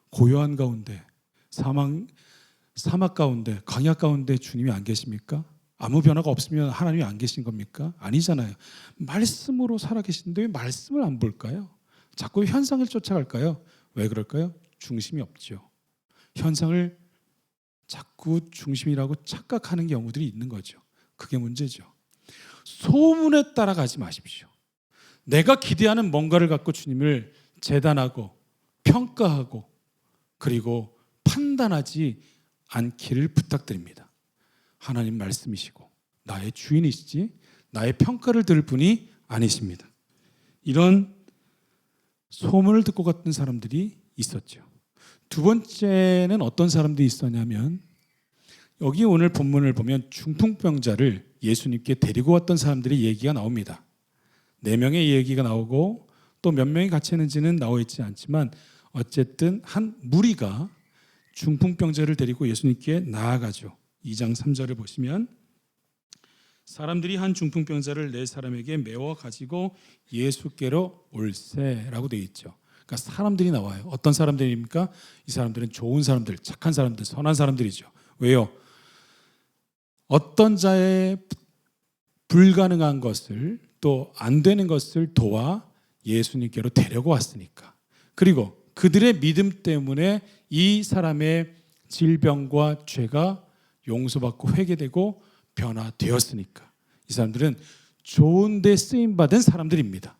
A: 고요한 가운데 사막 가운데 광야 가운데 주님이 안 계십니까? 아무 변화가 없으면 하나님이 안 계신 겁니까? 아니잖아요. 말씀으로 살아계시는데 왜 말씀을 안 볼까요? 자꾸 현상을 쫓아갈까요? 왜 그럴까요? 중심이 없죠. 현상을 자꾸 중심이라고 착각하는 경우들이 있는 거죠. 그게 문제죠. 소문에 따라가지 마십시오. 내가 기대하는 뭔가를 갖고 주님을 재단하고 평가하고 그리고 판단하지 않기를 부탁드립니다. 하나님 말씀이시고 나의 주인이시지 나의 평가를 들을 분이 아니십니다. 이런 소문을 듣고 갔던 사람들이 있었죠. 두 번째는 어떤 사람들이 있었냐면 여기 오늘 본문을 보면 중풍병자를 예수님께 데리고 왔던 사람들의 얘기가 나옵니다. 4명의 얘기가 나오고 또 몇 명이 같이 했는지는 나와 있지 않지만 어쨌든 한 무리가 중풍병자를 데리고 예수님께 나아가죠. 2장 3절을 보시면 사람들이 한 중풍병자를 4사람에게 메워 가지고 예수께로 올세라고 되어 있죠. 그러니까 사람들이 나와요. 어떤 사람들입니까? 이 사람들은 좋은 사람들, 착한 사람들, 선한 사람들이죠. 왜요? 어떤 자의 불가능한 것을 또 안 되는 것을 도와 예수님께로 데려고 왔으니까. 그리고 그들의 믿음 때문에 이 사람의 질병과 죄가 용서받고 회개되고 변화되었으니까. 이 사람들은 좋은 데 쓰임받은 사람들입니다.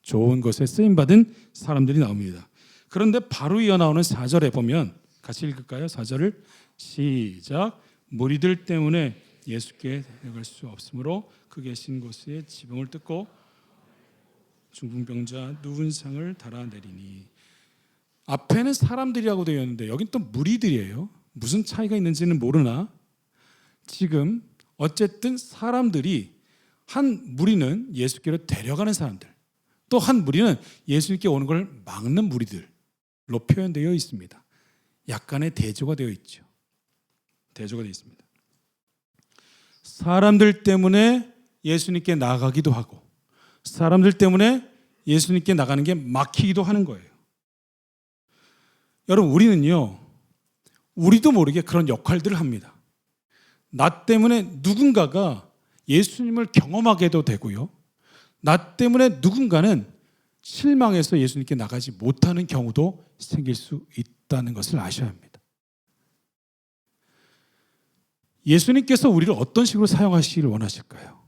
A: 좋은 것에 쓰임받은 사람들이 나옵니다. 그런데 바로 이어 나오는 4절에 보면 같이 읽을까요? 4절을 시작. 무리들 때문에 예수께 데려갈 수 없으므로 그 계신 곳에 지붕을 뜯고 중풍병자 누운 상을 달아내리니. 앞에는 사람들이라고 되어 있는데 여긴 또 무리들이에요. 무슨 차이가 있는지는 모르나 지금 어쨌든 사람들이 한 무리는 예수께로 데려가는 사람들, 또 한 무리는 예수님께 오는 걸 막는 무리들로 표현되어 있습니다. 약간의 대조가 되어 있죠. 대조가 되어 있습니다. 사람들 때문에 예수님께 나가기도 하고 사람들 때문에 예수님께 나가는 게 막히기도 하는 거예요. 여러분, 우리도 모르게 그런 역할들을 합니다. 나 때문에 누군가가 예수님을 경험하게도 되고요. 나 때문에 누군가는 실망해서 예수님께 나가지 못하는 경우도 생길 수 있다는 것을 아셔야 합니다. 예수님께서 우리를 어떤 식으로 사용하시기를 원하실까요?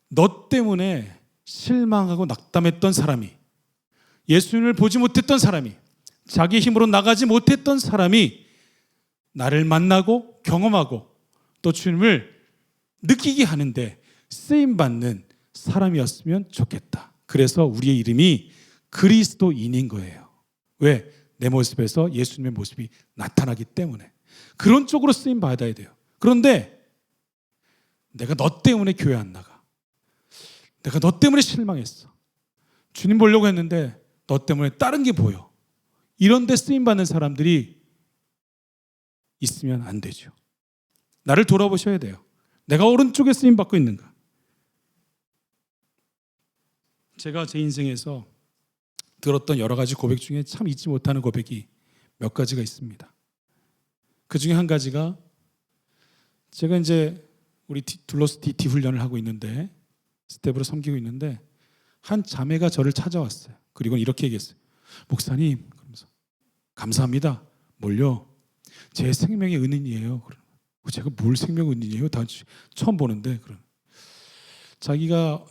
A: 너 때문에 실망하고 낙담했던 사람이, 예수님을 보지 못했던 사람이, 자기 힘으로 나가지 못했던 사람이 나를 만나고 경험하고 또 주님을 느끼게 하는데 쓰임받는 사람이었으면 좋겠다. 그래서 우리의 이름이 그리스도인인 거예요. 왜? 내 모습에서 예수님의 모습이 나타나기 때문에. 그런 쪽으로 쓰임받아야 돼요. 그런데 내가 너 때문에 교회 안 나가. 내가 너 때문에 실망했어. 주님 보려고 했는데 너 때문에 다른 게 보여. 이런 데 쓰임받는 사람들이 있으면 안 되죠. 나를 돌아보셔야 돼요. 내가 오른쪽에 쓰임받고 있는가? 제가 제 인생에서 들었던 여러 가지 고백 중에 참 잊지 못하는 고백이 몇 가지가 있습니다. 그 중에 한 가지가 제가 이제 우리 둘러스 DT 훈련을 하고 있는데 스텝으로 섬기고 있는데 한 자매가 저를 찾아왔어요. 그리고 이렇게 얘기했어요. 목사님, 그러면서 감사합니다. 뭘요? 제 생명의 은인이에요. 제가 뭘 생명 은인이에요? 다 처음 보는데 자기가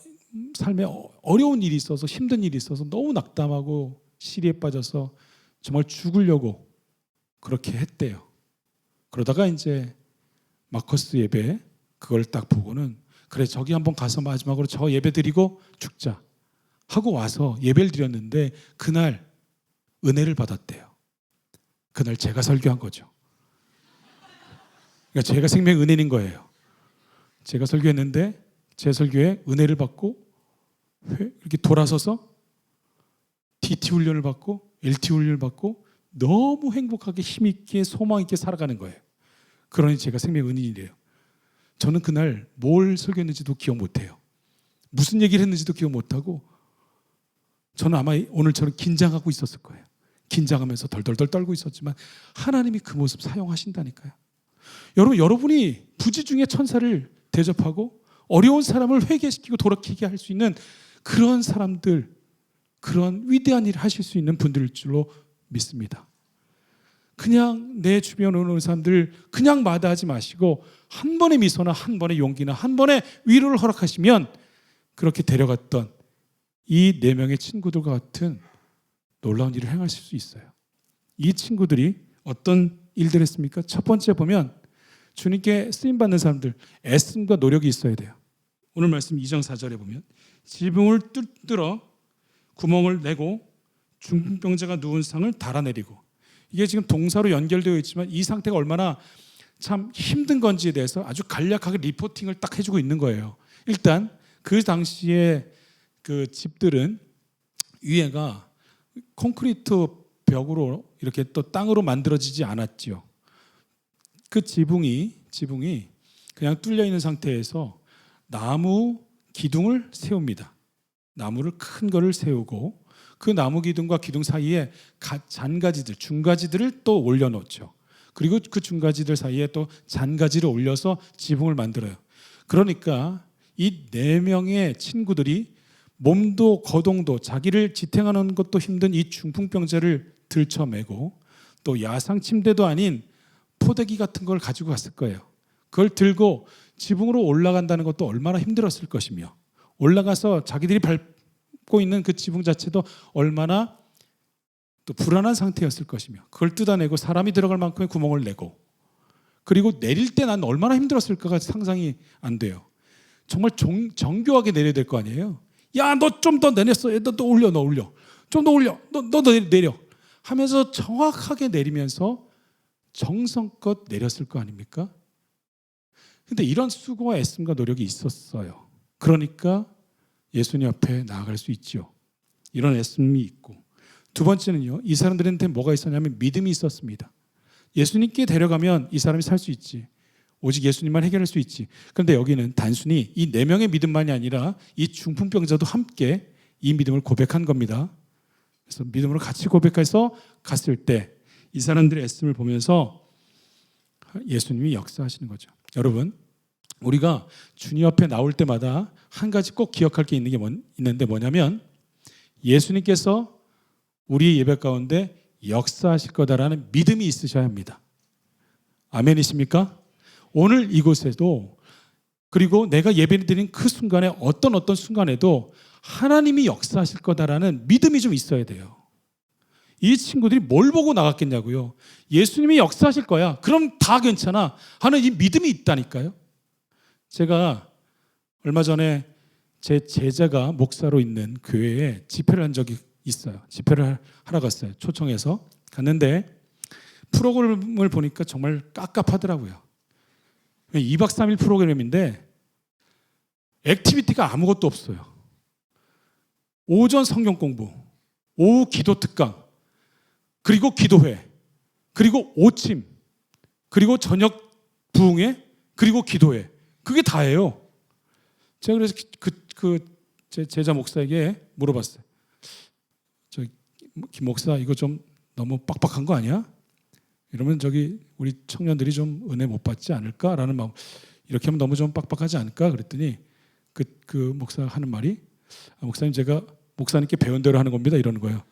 A: 삶에 어려운 일이 있어서 힘든 일이 있어서 너무 낙담하고 시리에 빠져서 정말 죽으려고 그렇게 했대요. 그러다가 이제 마커스 예배 그걸 딱 보고는 그래 저기 한번 가서 마지막으로 저 예배 드리고 죽자 하고 와서 예배를 드렸는데 그날 은혜를 받았대요. 그날 제가 설교한 거죠. 그러니까 제가 생명의 은혜인 거예요. 제가 설교했는데 제 설교에 은혜를 받고 이렇게 돌아서서 DT 훈련을 받고 LT 훈련을 받고 너무 행복하게 힘있게 소망 있게 살아가는 거예요. 그러니 제가 생명의 은인이래요. 저는 그날 뭘 설교했는지도 기억 못해요. 무슨 얘기를 했는지도 기억 못하고 저는 아마 오늘처럼 긴장하고 있었을 거예요. 긴장하면서 덜덜덜 떨고 있었지만 하나님이 그 모습 사용하신다니까요. 여러분이 부지 중에 천사를 대접하고 어려운 사람을 회개시키고 돌아키게 할 수 있는 그런 사람들, 그런 위대한 일을 하실 수 있는 분들일 줄로 믿습니다. 그냥 내 주변에 오는 사람들 그냥 마다하지 마시고 한 번의 미소나 한 번의 용기나 한 번의 위로를 허락하시면 그렇게 데려갔던 이 4명의 친구들과 같은 놀라운 일을 행하실 수 있어요. 이 친구들이 어떤 일들을 했습니까? 첫 번째 보면 주님께 쓰임받는 사람들 애씀과 노력이 있어야 돼요. 오늘 말씀 2장 4절에 보면 지붕을 뚫어 구멍을 내고 중풍병자가 누운 상을 달아내리고, 이게 지금 동사로 연결되어 있지만 이 상태가 얼마나 참 힘든 건지에 대해서 아주 간략하게 리포팅을 딱 해주고 있는 거예요. 일단 그 당시에 그 집들은 위에가 콘크리트 벽으로 이렇게 또 땅으로 만들어지지 않았지요. 그 지붕이 그냥 뚫려 있는 상태에서 나무 기둥을 세웁니다. 나무를 큰 거를 세우고 그 나무 기둥과 기둥 사이에 잔가지들, 중가지들을 또 올려놓죠. 그리고 그 중가지들 사이에 또 잔가지를 올려서 지붕을 만들어요. 그러니까 이 4명의 친구들이 몸도 거동도 자기를 지탱하는 것도 힘든 이 중풍병자를 들쳐매고 또 야상 침대도 아닌 포대기 같은 걸 가지고 갔을 거예요. 그걸 들고 지붕으로 올라간다는 것도 얼마나 힘들었을 것이며 올라가서 자기들이 밟고 있는 그 지붕 자체도 얼마나 또 불안한 상태였을 것이며 그걸 뜯어내고 사람이 들어갈 만큼의 구멍을 내고 그리고 내릴 때 난 얼마나 힘들었을까가 상상이 안 돼요. 정말 정교하게 내려야 될 거 아니에요. 야, 너 좀 더 내렸어. 너 올려. 좀 더 올려. 너 내려. 하면서 정확하게 내리면서 정성껏 내렸을 거 아닙니까? 근데 이런 수고와 애씀과 노력이 있었어요. 그러니까 예수님 앞에 나아갈 수 있죠. 이런 애씀이 있고, 두 번째는요, 이 사람들한테 뭐가 있었냐면 믿음이 있었습니다. 예수님께 데려가면 이 사람이 살 수 있지, 오직 예수님만 해결할 수 있지. 그런데 여기는 단순히 이 4명의 믿음만이 아니라 이 중풍병자도 함께 이 믿음을 고백한 겁니다. 그래서 믿음으로 같이 고백해서 갔을 때 이 사람들의 애씀을 보면서 예수님이 역사하시는 거죠. 여러분, 우리가 주님 앞에 나올 때마다 한 가지 꼭 기억할 게 있는데 뭐냐면 예수님께서 우리 예배 가운데 역사하실 거다라는 믿음이 있으셔야 합니다. 아멘이십니까? 오늘 이곳에도, 그리고 내가 예배드린 그 순간에 어떤 순간에도 하나님이 역사하실 거다라는 믿음이 좀 있어야 돼요. 이 친구들이 뭘 보고 나갔겠냐고요. 예수님이 역사하실 거야, 그럼 다 괜찮아 하는 이 믿음이 있다니까요. 제가 얼마 전에 제 제자가 목사로 있는 교회에 집회를 한 적이 있어요. 집회를 하러 갔어요. 초청해서 갔는데 프로그램을 보니까 정말 깝깝하더라고요. 2박 3일 프로그램인데 액티비티가 아무것도 없어요. 오전 성경 공부, 오후 기도 특강, 그리고 기도회, 그리고 오침, 그리고 저녁 부흥회, 그리고 기도회. 그게 다예요. 제가 그래서 제 제자 목사에게 물어봤어요. 김 목사, 이거 좀 너무 빡빡한 거 아니야? 이러면 우리 청년들이 좀 은혜 못 받지 않을까라는 마음. 이렇게 하면 너무 좀 빡빡하지 않을까? 그랬더니 그 목사가 하는 말이, 목사님, 제가 목사님께 배운 대로 하는 겁니다, 이러는 거예요.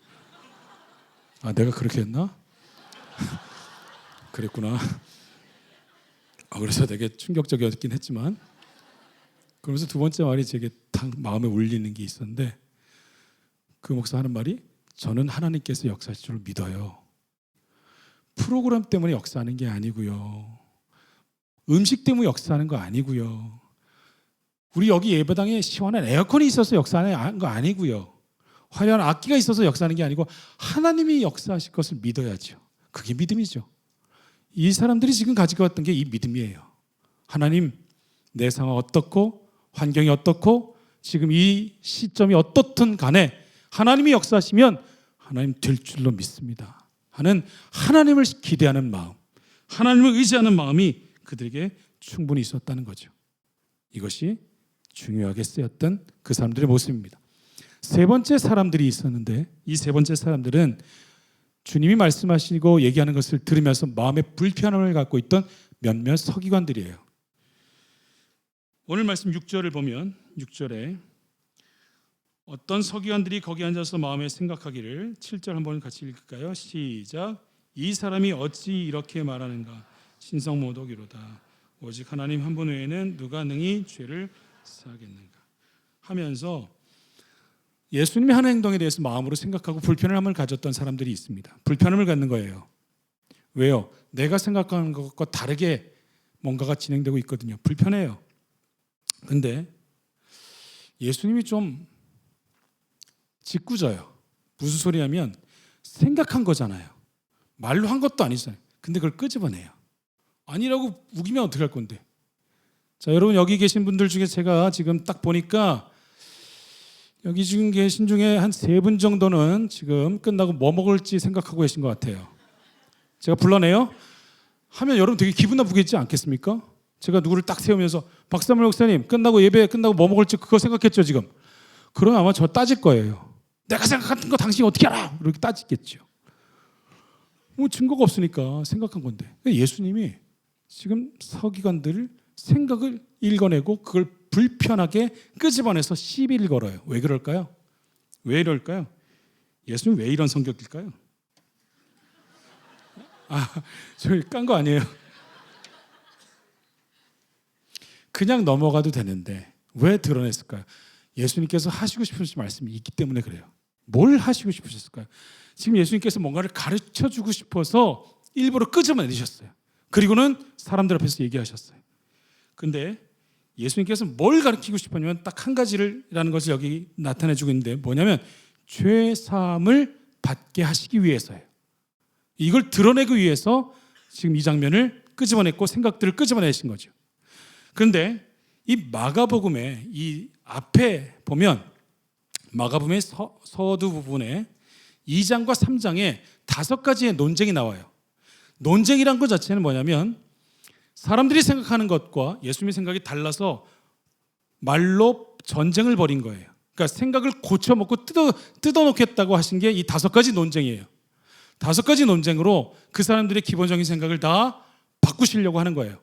A: 아, 내가 그렇게 했나? 그랬구나. 그래서 되게 충격적이었긴 했지만, 그러면서 두 번째 말이 제게 딱 마음에 울리는 게 있었는데, 그 목사 하는 말이, 저는 하나님께서 역사하실 줄 믿어요. 프로그램 때문에 역사하는 게 아니고요, 음식 때문에 역사하는 거 아니고요, 우리 여기 예배당에 시원한 에어컨이 있어서 역사하는 거 아니고요, 화려한 악기가 있어서 역사하는 게 아니고 하나님이 역사하실 것을 믿어야죠. 그게 믿음이죠. 이 사람들이 지금 가지고 왔던 게 이 믿음이에요. 하나님, 내 상황 어떻고 환경이 어떻고 지금 이 시점이 어떻든 간에 하나님이 역사하시면 하나님 될 줄로 믿습니다 하는, 하나님을 기대하는 마음, 하나님을 의지하는 마음이 그들에게 충분히 있었다는 거죠. 이것이 중요하게 쓰였던 그 사람들의 모습입니다. 세 번째 사람들이 있었는데, 이 세 번째 사람들은 주님이 말씀하시고 얘기하는 것을 들으면서 마음의 불편함을 갖고 있던 몇몇 서기관들이에요. 오늘 말씀 6절을 보면 6절에 어떤 서기관들이 거기 앉아서 마음에 생각하기를, 7절 한번 같이 읽을까요? 시작. 이 사람이 어찌 이렇게 말하는가? 신성모독이로다. 오직 하나님 한 분 외에는 누가 능히 죄를 사하겠는가? 하면서 예수님이 하는 행동에 대해서 마음으로 생각하고 불편함을 가졌던 사람들이 있습니다. 불편함을 갖는 거예요. 왜요? 내가 생각하는 것과 다르게 뭔가가 진행되고 있거든요. 불편해요. 근데 예수님이 좀 짓궂어요. 무슨 소리냐면 생각한 거잖아요. 말로 한 것도 아니잖아요. 근데 그걸 끄집어내요. 아니라고 우기면 어떡할 건데. 자, 여러분, 여기 계신 분들 중에 제가 지금 딱 보니까 여기 지금 계신 중에 한 3분 정도는 지금 끝나고 뭐 먹을지 생각하고 계신 것 같아요. 제가 불러내요? 하면 여러분 되게 기분 나쁘겠지 않겠습니까? 제가 누구를 딱 세우면서 박사물 목사님, 끝나고 예배 끝나고 뭐 먹을지 그거 생각했죠 지금? 그러면 아마 저 따질 거예요. 내가 생각한 거 당신이 어떻게 알아? 이렇게 따지겠죠. 뭐 증거가 없으니까 생각한 건데. 예수님이 지금 서기관들 생각을 읽어내고 그걸 불편하게 끄집어내서 시비를 걸어요. 왜 그럴까요? 왜 이럴까요? 예수님 왜 이런 성격일까요? 저희 깐 거 아니에요. 그냥 넘어가도 되는데 왜 드러냈을까요? 예수님께서 하시고 싶으신 말씀이 있기 때문에 그래요. 뭘 하시고 싶으셨을까요? 지금 예수님께서 뭔가를 가르쳐주고 싶어서 일부러 끄집어내셨어요. 그리고는 사람들 앞에서 얘기하셨어요. 근데 예수님께서 뭘 가르치고 싶었냐면 딱 한 가지라는 것을 여기 나타내주고 있는데, 뭐냐면 죄 사함을 받게 하시기 위해서예요. 이걸 드러내기 위해서 지금 이 장면을 끄집어냈고 생각들을 끄집어내신 거죠. 그런데 이 마가복음의 이 앞에 보면 마가복음의 서두 부분에 2장과 3장에 5가지의 논쟁이 나와요. 논쟁이란 것 자체는 뭐냐면 사람들이 생각하는 것과 예수님의 생각이 달라서 말로 전쟁을 벌인 거예요. 그러니까 생각을 고쳐먹고 뜯어놓겠다고 하신 게 이 5가지 논쟁이에요. 5가지 논쟁으로 그 사람들의 기본적인 생각을 다 바꾸시려고 하는 거예요.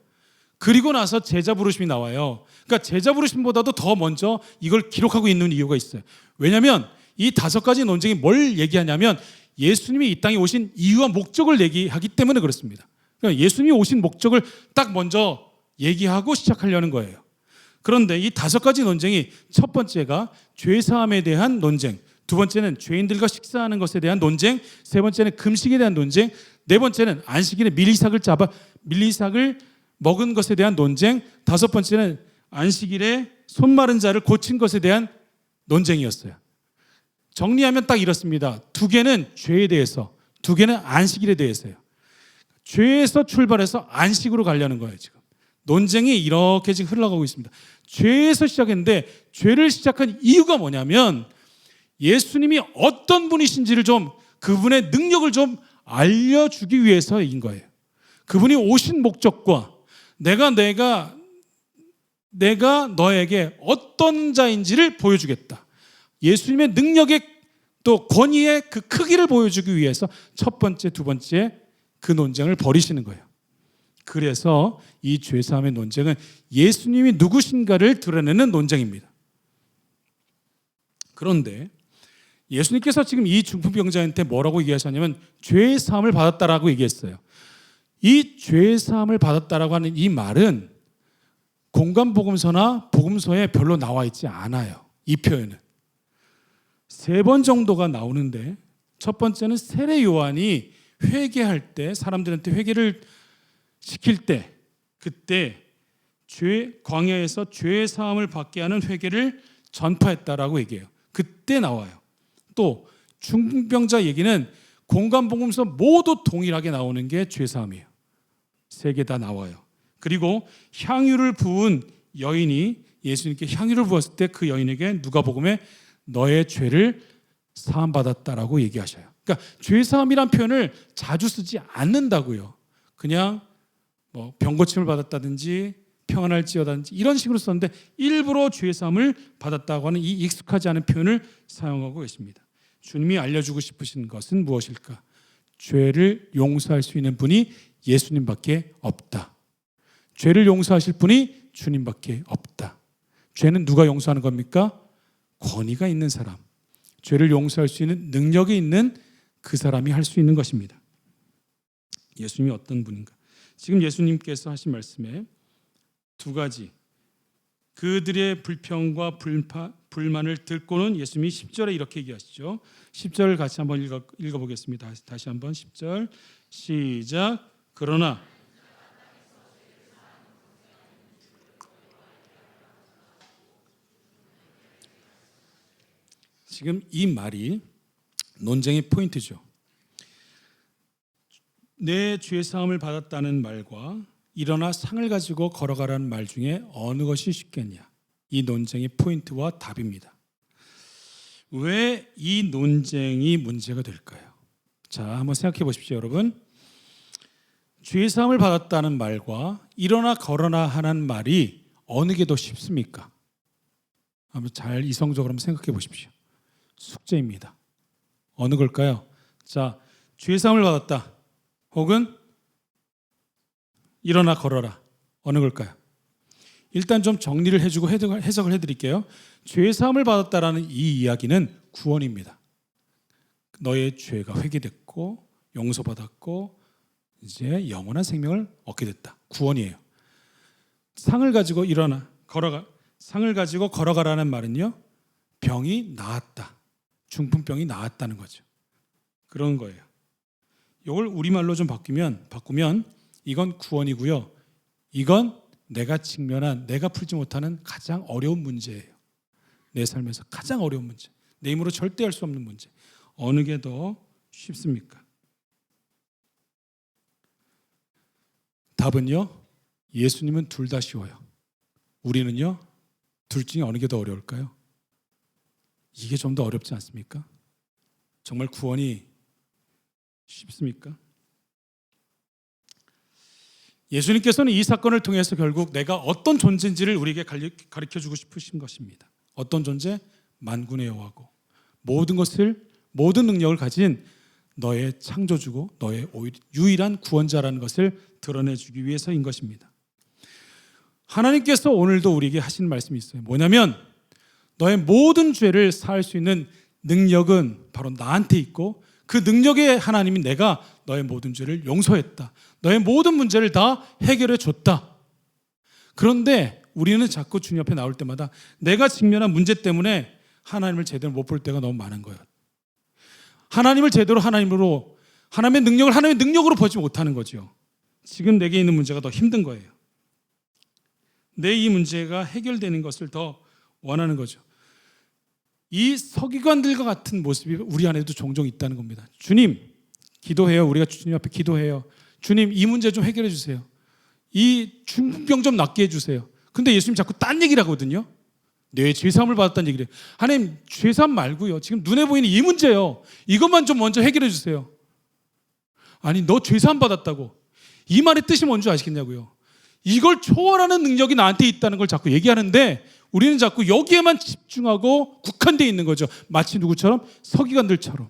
A: 그리고 나서 제자 부르심이 나와요. 그러니까 제자 부르심보다도 더 먼저 이걸 기록하고 있는 이유가 있어요. 왜냐하면 이 5가지 논쟁이 뭘 얘기하냐면 예수님이 이 땅에 오신 이유와 목적을 얘기하기 때문에 그렇습니다. 그러니까 예수님이 오신 목적을 딱 먼저 얘기하고 시작하려는 거예요. 그런데 이 5가지 논쟁이 첫 번째가 죄사함에 대한 논쟁, 두 번째는 죄인들과 식사하는 것에 대한 논쟁, 세 번째는 금식에 대한 논쟁, 네 번째는 안식일에 밀리삭을 먹은 것에 대한 논쟁, 5번째는 안식일에 손 마른 자를 고친 것에 대한 논쟁이었어요. 정리하면 딱 이렇습니다. 2개는 죄에 대해서, 2개는 안식일에 대해서요. 죄에서 출발해서 안식으로 가려는 거예요. 지금 논쟁이 이렇게 지금 흘러가고 있습니다. 죄에서 시작했는데 죄를 시작한 이유가 뭐냐면 예수님이 어떤 분이신지를 좀, 그분의 능력을 좀 알려주기 위해서인 거예요. 그분이 오신 목적과 내가 너에게 어떤 자인지를 보여주겠다. 예수님의 능력의 또 권위의 그 크기를 보여주기 위해서 첫 번째, 두 번째 그 논쟁을 벌이시는 거예요. 그래서 이 죄사함의 논쟁은 예수님이 누구신가를 드러내는 논쟁입니다. 그런데 예수님께서 지금 이 중풍병자한테 뭐라고 얘기하셨냐면 죄사함을 받았다라고 얘기했어요. 이 죄사함을 받았다라고 하는 이 말은 공간복음서나 복음서에 별로 나와 있지 않아요. 이 표현은 3번 정도가 나오는데, 첫 번째는 세례 요한이 회개할 때, 사람들한테 회개를 시킬 때, 그때 광야에서 죄 사함을 받게 하는 회개를 전파했다라고 얘기해요. 그때 나와요. 또 중풍병자 얘기는 공간복음서 모두 동일하게 나오는 게 죄 사함이에요. 3개 다 나와요. 그리고 향유를 부은 여인이 예수님께 향유를 부었을 때 그 여인에게 누가복음에 너의 죄를 사함 받았다라고 얘기하셔요. 그러니까 죄 사함이란 표현을 자주 쓰지 않는다고요. 그냥 뭐 병고침을 받았다든지 평안할지어다든지 이런 식으로 썼는데 일부러 죄 사함을 받았다고 하는 이 익숙하지 않은 표현을 사용하고 계십니다. 주님이 알려주고 싶으신 것은 무엇일까? 죄를 용서할 수 있는 분이 예수님밖에 없다. 죄를 용서하실 분이 주님밖에 없다. 죄는 누가 용서하는 겁니까? 권위가 있는 사람, 죄를 용서할 수 있는 능력이 있는 그 사람이 할 수 있는 것입니다. 예수님이 어떤 분인가? 지금 예수님께서 하신 말씀에 2가지, 그들의 불평과 불만을 듣고는 예수님이 10절에 이렇게 얘기하시죠. 10절 같이 한번 읽어보겠습니다. 다시 한번 10절 시작. 그러나 지금 이 말이 논쟁의 포인트죠. 내 죄 사함을 받았다는 말과 일어나 상을 가지고 걸어가라는 말 중에 어느 것이 쉽겠냐? 이 논쟁의 포인트와 답입니다. 왜 이 논쟁이 문제가 될까요? 자, 한번 생각해 보십시오, 여러분. 죄 사함을 받았다는 말과 일어나 걸어라 하는 말이 어느 게 더 쉽습니까? 한번 잘 이성적으로 한번 생각해 보십시오. 숙제입니다. 어느 걸까요? 자, 죄 사함을 받았다. 혹은 일어나 걸어라. 어느 걸까요? 일단 좀 정리를 해주고 해석을 해드릴게요. 죄 사함을 받았다라는 이 이야기는 구원입니다. 너의 죄가 회개됐고 용서받았고 이제 영원한 생명을 얻게 됐다. 구원이에요. 상을 가지고 상을 가지고 걸어가라는 말은요, 병이 나았다. 중풍병이 나았다는 거죠. 그런 거예요. 이걸 우리말로 좀 바꾸면 이건 구원이고요. 이건 내가 풀지 못하는 가장 어려운 문제예요. 내 삶에서 가장 어려운 문제. 내 힘으로 절대 할 수 없는 문제. 어느 게 더 쉽습니까? 답은요, 예수님은 둘 다 쉬워요. 우리는요, 둘 중에 어느 게 더 어려울까요? 이게 좀 더 어렵지 않습니까? 정말 구원이 쉽습니까? 예수님께서는 이 사건을 통해서 결국 내가 어떤 존재인지를 우리에게 가르쳐주고 싶으신 것입니다. 어떤 존재? 만군의 여호와고 모든 능력을 가진 너의 창조주고 너의 유일한 구원자라는 것을 드러내주기 위해서인 것입니다. 하나님께서 오늘도 우리에게 하시는 말씀이 있어요. 뭐냐면 너의 모든 죄를 사할 수 있는 능력은 바로 나한테 있고 그 능력의 하나님이 내가 너의 모든 죄를 용서했다. 너의 모든 문제를 다 해결해 줬다. 그런데 우리는 자꾸 주님 앞에 나올 때마다 내가 직면한 문제 때문에 하나님을 제대로 못 볼 때가 너무 많은 거예요. 하나님을 제대로 하나님의 능력으로 보지 못하는 거죠. 지금 내게 있는 문제가 더 힘든 거예요. 내 이 문제가 해결되는 것을 더 원하는 거죠. 이 서기관들과 같은 모습이 우리 안에도 종종 있다는 겁니다. 주님, 기도해요. 우리가 주님 앞에 기도해요. 주님, 이 문제 좀 해결해 주세요. 이 중풍병 좀 낫게 해주세요. 근데 예수님 자꾸 딴 얘기를 하거든요. 내 죄사함을 받았다는 얘기를 해요. 하나님, 죄사함 말고요. 지금 눈에 보이는 이 문제요. 이것만 좀 먼저 해결해 주세요. 아니, 너 죄사함 받았다고. 이 말의 뜻이 뭔지 아시겠냐고요. 이걸 초월하는 능력이 나한테 있다는 걸 자꾸 얘기하는데 우리는 자꾸 여기에만 집중하고 국한되어 있는 거죠. 마치 누구처럼? 서기관들처럼.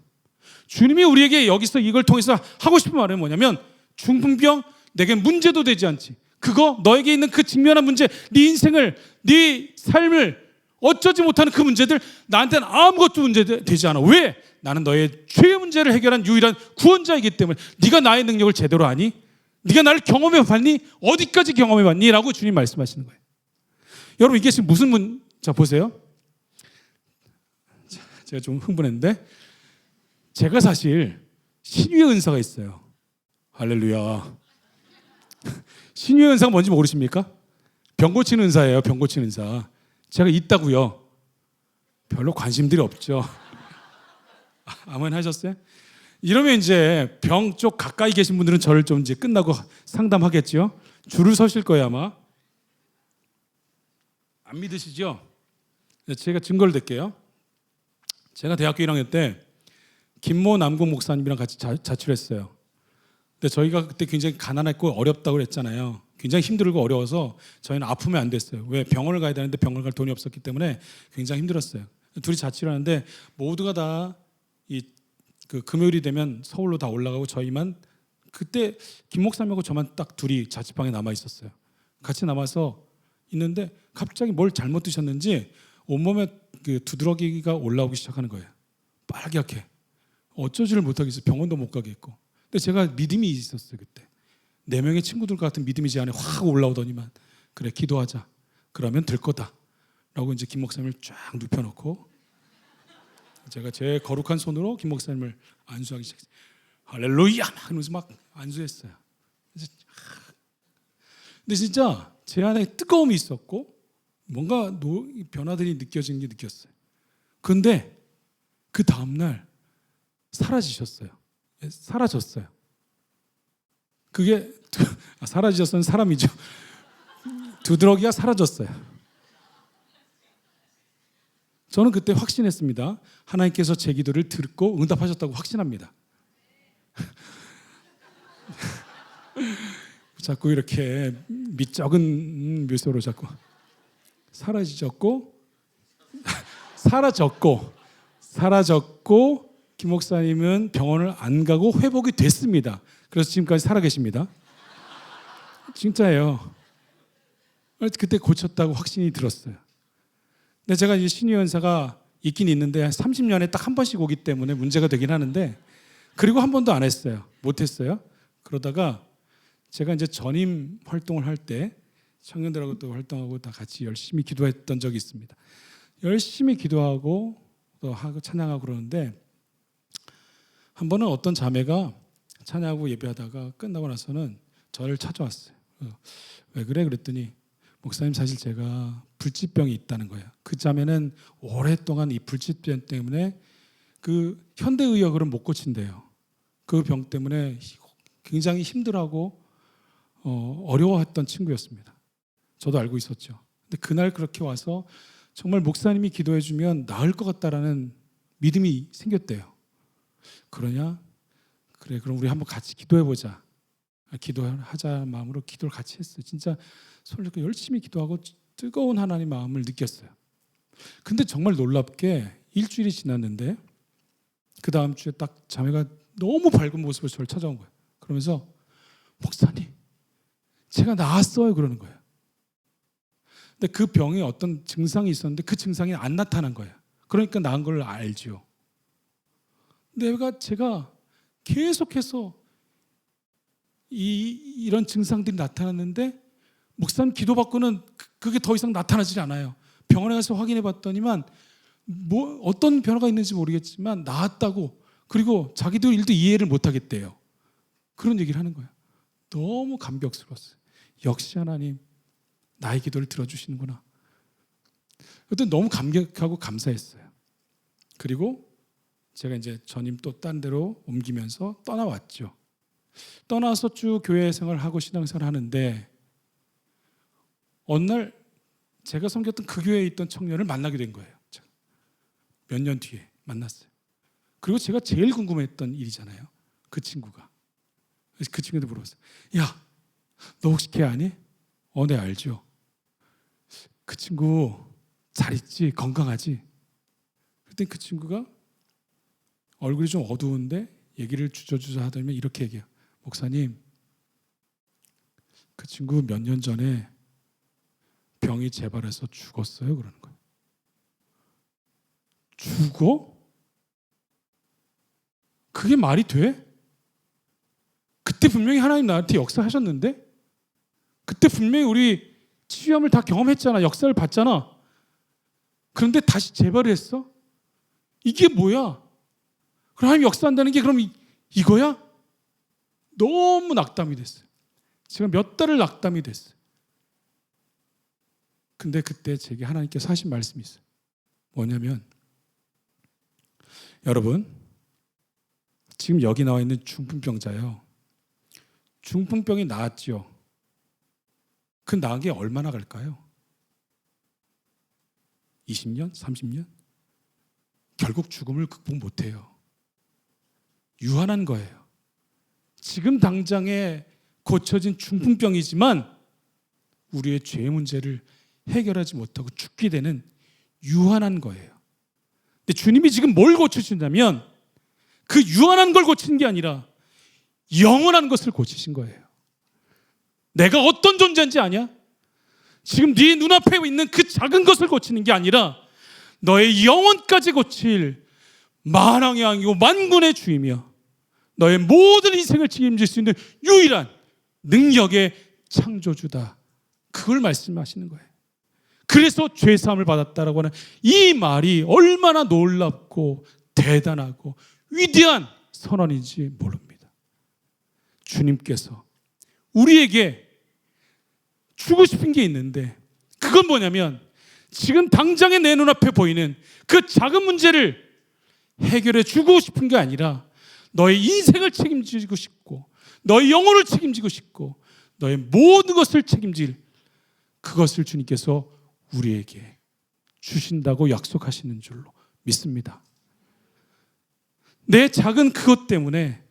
A: 주님이 우리에게 여기서 이걸 통해서 하고 싶은 말은 뭐냐면 중풍병 내게 문제도 되지 않지. 그거 너에게 있는 그 직면한 문제, 네 인생을, 네 삶을 어쩌지 못하는 그 문제들 나한테는 아무것도 문제되지 않아. 왜? 나는 너의 죄의 문제를 해결한 유일한 구원자이기 때문에. 네가 나의 능력을 제대로 아니? 네가 나를 경험해 봤니? 어디까지 경험해 봤니? 라고 주님 말씀하시는 거예요. 여러분 이게 지금 무슨 자 보세요. 제가 좀 흥분했는데 제가 사실 신유의 은사가 있어요. 할렐루야. 신유의 은사가 뭔지 모르십니까? 병 고치는 은사예요. 병 고치는 은사. 제가 있다고요. 별로 관심들이 없죠. 아멘 하셨어요? 이러면 이제 병 쪽 가까이 계신 분들은 저를 좀 이제 끝나고 상담하겠죠. 줄을 서실 거예요 아마. 안 믿으시죠? 제가 증거를 댈게요. 제가 대학교 1학년 때 김모 남궁 목사님이랑 같이 자출했어요. 근데 저희가 그때 굉장히 가난했고 어렵다고 그랬잖아요. 굉장히 힘들고 어려워서 저희는 아프면 안 됐어요. 왜? 병원을 가야 되는데 병원을 갈 돈이 없었기 때문에 굉장히 힘들었어요. 둘이 자취를 하는데 모두가 다 그 금요일이 되면 서울로 다 올라가고 저희만 그때 김 목사님하고 저만 딱 둘이 자취방에 남아 있었어요. 같이 남아서 있는데 갑자기 뭘 잘못 드셨는지 온몸에 그 두드러기가 올라오기 시작하는 거예요. 빨갛게. 어쩌지를 못하겠어요. 병원도 못 가겠고. 근데 제가 믿음이 있었어요 그때. 4명의 친구들과 같은 믿음이 제 안에 확 올라오더니만 그래 기도하자. 그러면 될 거다. 라고 이제 김 목사님을 쫙 눕혀놓고 제가 제 거룩한 손으로 김 목사님을 안수하기 시작했어요. 할렐루야! 막 이러면서 막 안수했어요. 근데 진짜 제 안에 뜨거움이 있었고 뭔가 변화들이 느껴지는 게 느꼈어요. 그런데 그 다음날 사라지셨어요. 사라졌어요. 그게 사라지셨어는 사람이죠. 두드러기가 사라졌어요. 저는 그때 확신했습니다. 하나님께서 제 기도를 듣고 응답하셨다고 확신합니다. 자꾸 이렇게 미적은 미소로 자꾸 사라졌고 김 목사님은 병원을 안 가고 회복이 됐습니다. 그래서 지금까지 살아계십니다. 진짜예요. 그때 고쳤다고 확신이 들었어요. 근데 제가 이제 신유의 은사가 있긴 있는데 30년에 딱 한 번씩 오기 때문에 문제가 되긴 하는데 그리고 한 번도 안 했어요. 못 했어요. 그러다가 제가 이제 전임 활동을 할 때 청년들하고 또 활동하고 다 같이 열심히 기도했던 적이 있습니다. 열심히 기도하고 또 하고 찬양하고 그러는데 한 번은 어떤 자매가 찬양하고 예배하다가 끝나고 나서는 저를 찾아왔어요. 왜 그래? 그랬더니 목사님 사실 제가 불치병이 있다는 거예요. 그 자매는 오랫동안 이 불치병 때문에 그 현대의학으로는 못 고친대요. 그 병 때문에 굉장히 힘들어하고 어려워했던 친구였습니다. 저도 알고 있었죠. 근데 그날 그렇게 와서 정말 목사님이 기도해 주면 나을 것 같다라는 믿음이 생겼대요. 그러냐? 그래, 그럼 우리 한번 같이 기도해 보자. 기도하자 마음으로 기도를 같이 했어요. 진짜 손을 열심히 기도하고 뜨거운 하나님 마음을 느꼈어요. 근데 정말 놀랍게 일주일이 지났는데 그 다음 주에 딱 자매가 너무 밝은 모습으로 저를 찾아온 거예요. 그러면서 목사님, 제가 나았어요 그러는 거예요. 근데 그 병에 어떤 증상이 있었는데 그 증상이 안 나타난 거예요. 그러니까 나은 걸 알죠. 제가 계속해서 이런 증상들이 나타났는데 목사님 기도받고는 그게 더 이상 나타나지 않아요. 병원에 가서 확인해 봤더니만 어떤 변화가 있는지 모르겠지만 나았다고, 그리고 자기도 일도 이해를 못 하겠대요. 그런 얘기를 하는 거예요. 너무 감격스러웠어요. 역시 하나님 나의 기도를 들어주시는구나. 그때 너무 감격하고 감사했어요. 그리고 제가 이제 전임 또 딴 데로 옮기면서 떠나왔죠. 떠나서 쭉 교회 생활하고 신앙생활 하는데 어느 날 제가 섬겼던 그 교회에 있던 청년을 만나게 된 거예요. 몇 년 뒤에 만났어요. 그리고 제가 제일 궁금했던 일이잖아요. 그 친구가. 그래서 그 친구한테 물어봤어요. 야, 너 혹시 걔 아니? 네, 알죠. 그 친구 잘 있지? 건강하지? 그때 그 친구가 얼굴이 좀 어두운데 얘기를 주저주저 하더니 이렇게 얘기해요. 목사님, 그 친구 몇 년 전에 병이 재발해서 죽었어요 그러는 거예요. 죽어? 그게 말이 돼? 그때 분명히 하나님 나한테 역사하셨는데? 그때 분명히 우리 치유함을 다 경험했잖아. 역사를 봤잖아. 그런데 다시 재발을 했어? 이게 뭐야? 그럼 하나님 역사한다는 게 그럼 이거야? 너무 낙담이 됐어요. 제가 몇 달을 낙담이 됐어요. 근데 그때 제게 하나님께서 하신 말씀이 있어요. 뭐냐면, 여러분 지금 여기 나와 있는 중풍병자요, 중풍병이 나았죠. 그 나은 게 얼마나 갈까요? 20년? 30년? 결국 죽음을 극복 못해요. 유한한 거예요. 지금 당장에 고쳐진 중풍병이지만 우리의 죄 문제를 해결하지 못하고 죽게 되는 유한한 거예요. 근데 주님이 지금 뭘 고쳐주냐면 그 유한한 걸 고치는 게 아니라 영원한 것을 고치신 거예요. 내가 어떤 존재인지 아냐? 지금 네 눈앞에 있는 그 작은 것을 고치는 게 아니라 너의 영혼까지 고칠 만왕의 왕이고 만군의 주이며 너의 모든 인생을 책임질 수 있는 유일한 능력의 창조주다. 그걸 말씀하시는 거예요. 그래서 죄사함을 받았다라고 하는 이 말이 얼마나 놀랍고 대단하고 위대한 선언인지 모릅니다. 주님께서 우리에게 주고 싶은 게 있는데 그건 뭐냐면 지금 당장에 내 눈앞에 보이는 그 작은 문제를 해결해 주고 싶은 게 아니라 너의 인생을 책임지고 싶고 너의 영혼을 책임지고 싶고 너의 모든 것을 책임질 그것을 주님께서 우리에게 주신다고 약속하시는 줄로 믿습니다. 내 작은 그것 때문에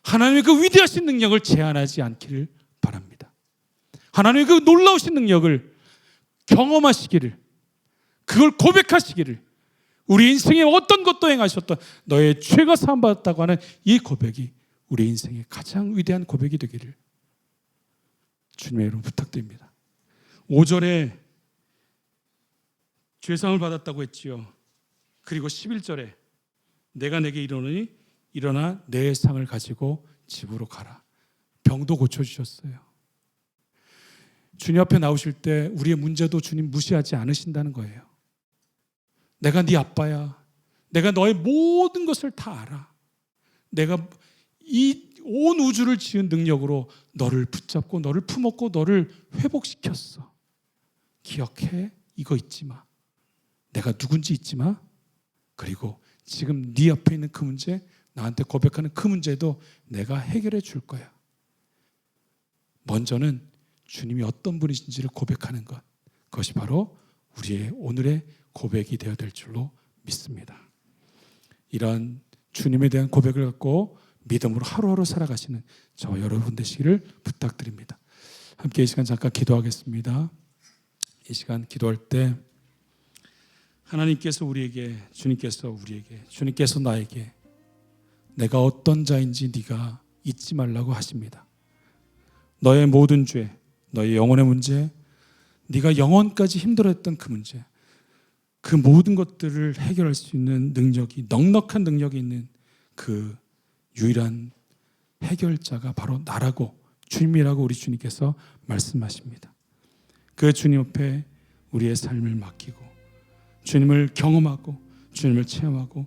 A: 하나님의 그 위대하신 능력을 제한하지 않기를 바랍니다. 하나님의 그 놀라우신 능력을 경험하시기를, 그걸 고백하시기를, 우리 인생에 어떤 것도 행하셨던 너의 죄가 사함받았다고 하는 이 고백이 우리 인생의 가장 위대한 고백이 되기를 주님의 이름으로 부탁드립니다. 5절에 죄사함을 받았다고 했지요. 그리고 11절에 내가 내게 이르노니 일어나 내 상을 가지고 집으로 가라. 병도 고쳐주셨어요. 주님 앞에 나오실 때 우리의 문제도 주님 무시하지 않으신다는 거예요. 내가 네 아빠야. 내가 너의 모든 것을 다 알아. 내가 이 온 우주를 지은 능력으로 너를 붙잡고 너를 품었고 너를 회복시켰어. 기억해. 이거 잊지 마. 내가 누군지 잊지 마. 그리고 지금 네 앞에 있는 그 문제, 나한테 고백하는 그 문제도 내가 해결해 줄 거야. 먼저는 주님이 어떤 분이신지를 고백하는 것, 그것이 바로 우리의 오늘의 고백이 되어야 될 줄로 믿습니다. 이런 주님에 대한 고백을 갖고 믿음으로 하루하루 살아가시는 저와 여러분 되시기를 부탁드립니다. 함께 이 시간 잠깐 기도하겠습니다. 이 시간 기도할 때 하나님께서 우리에게, 주님께서 나에게 내가 어떤 자인지 네가 잊지 말라고 하십니다. 너의 모든 죄, 너의 영혼의 문제, 네가 영원까지 힘들어했던 그 문제, 그 모든 것들을 해결할 수 있는 능력이, 넉넉한 능력이 있는 그 유일한 해결자가 바로 나라고, 주님이라고 우리 주님께서 말씀하십니다. 그 주님 앞에 우리의 삶을 맡기고 주님을 경험하고 주님을 체험하고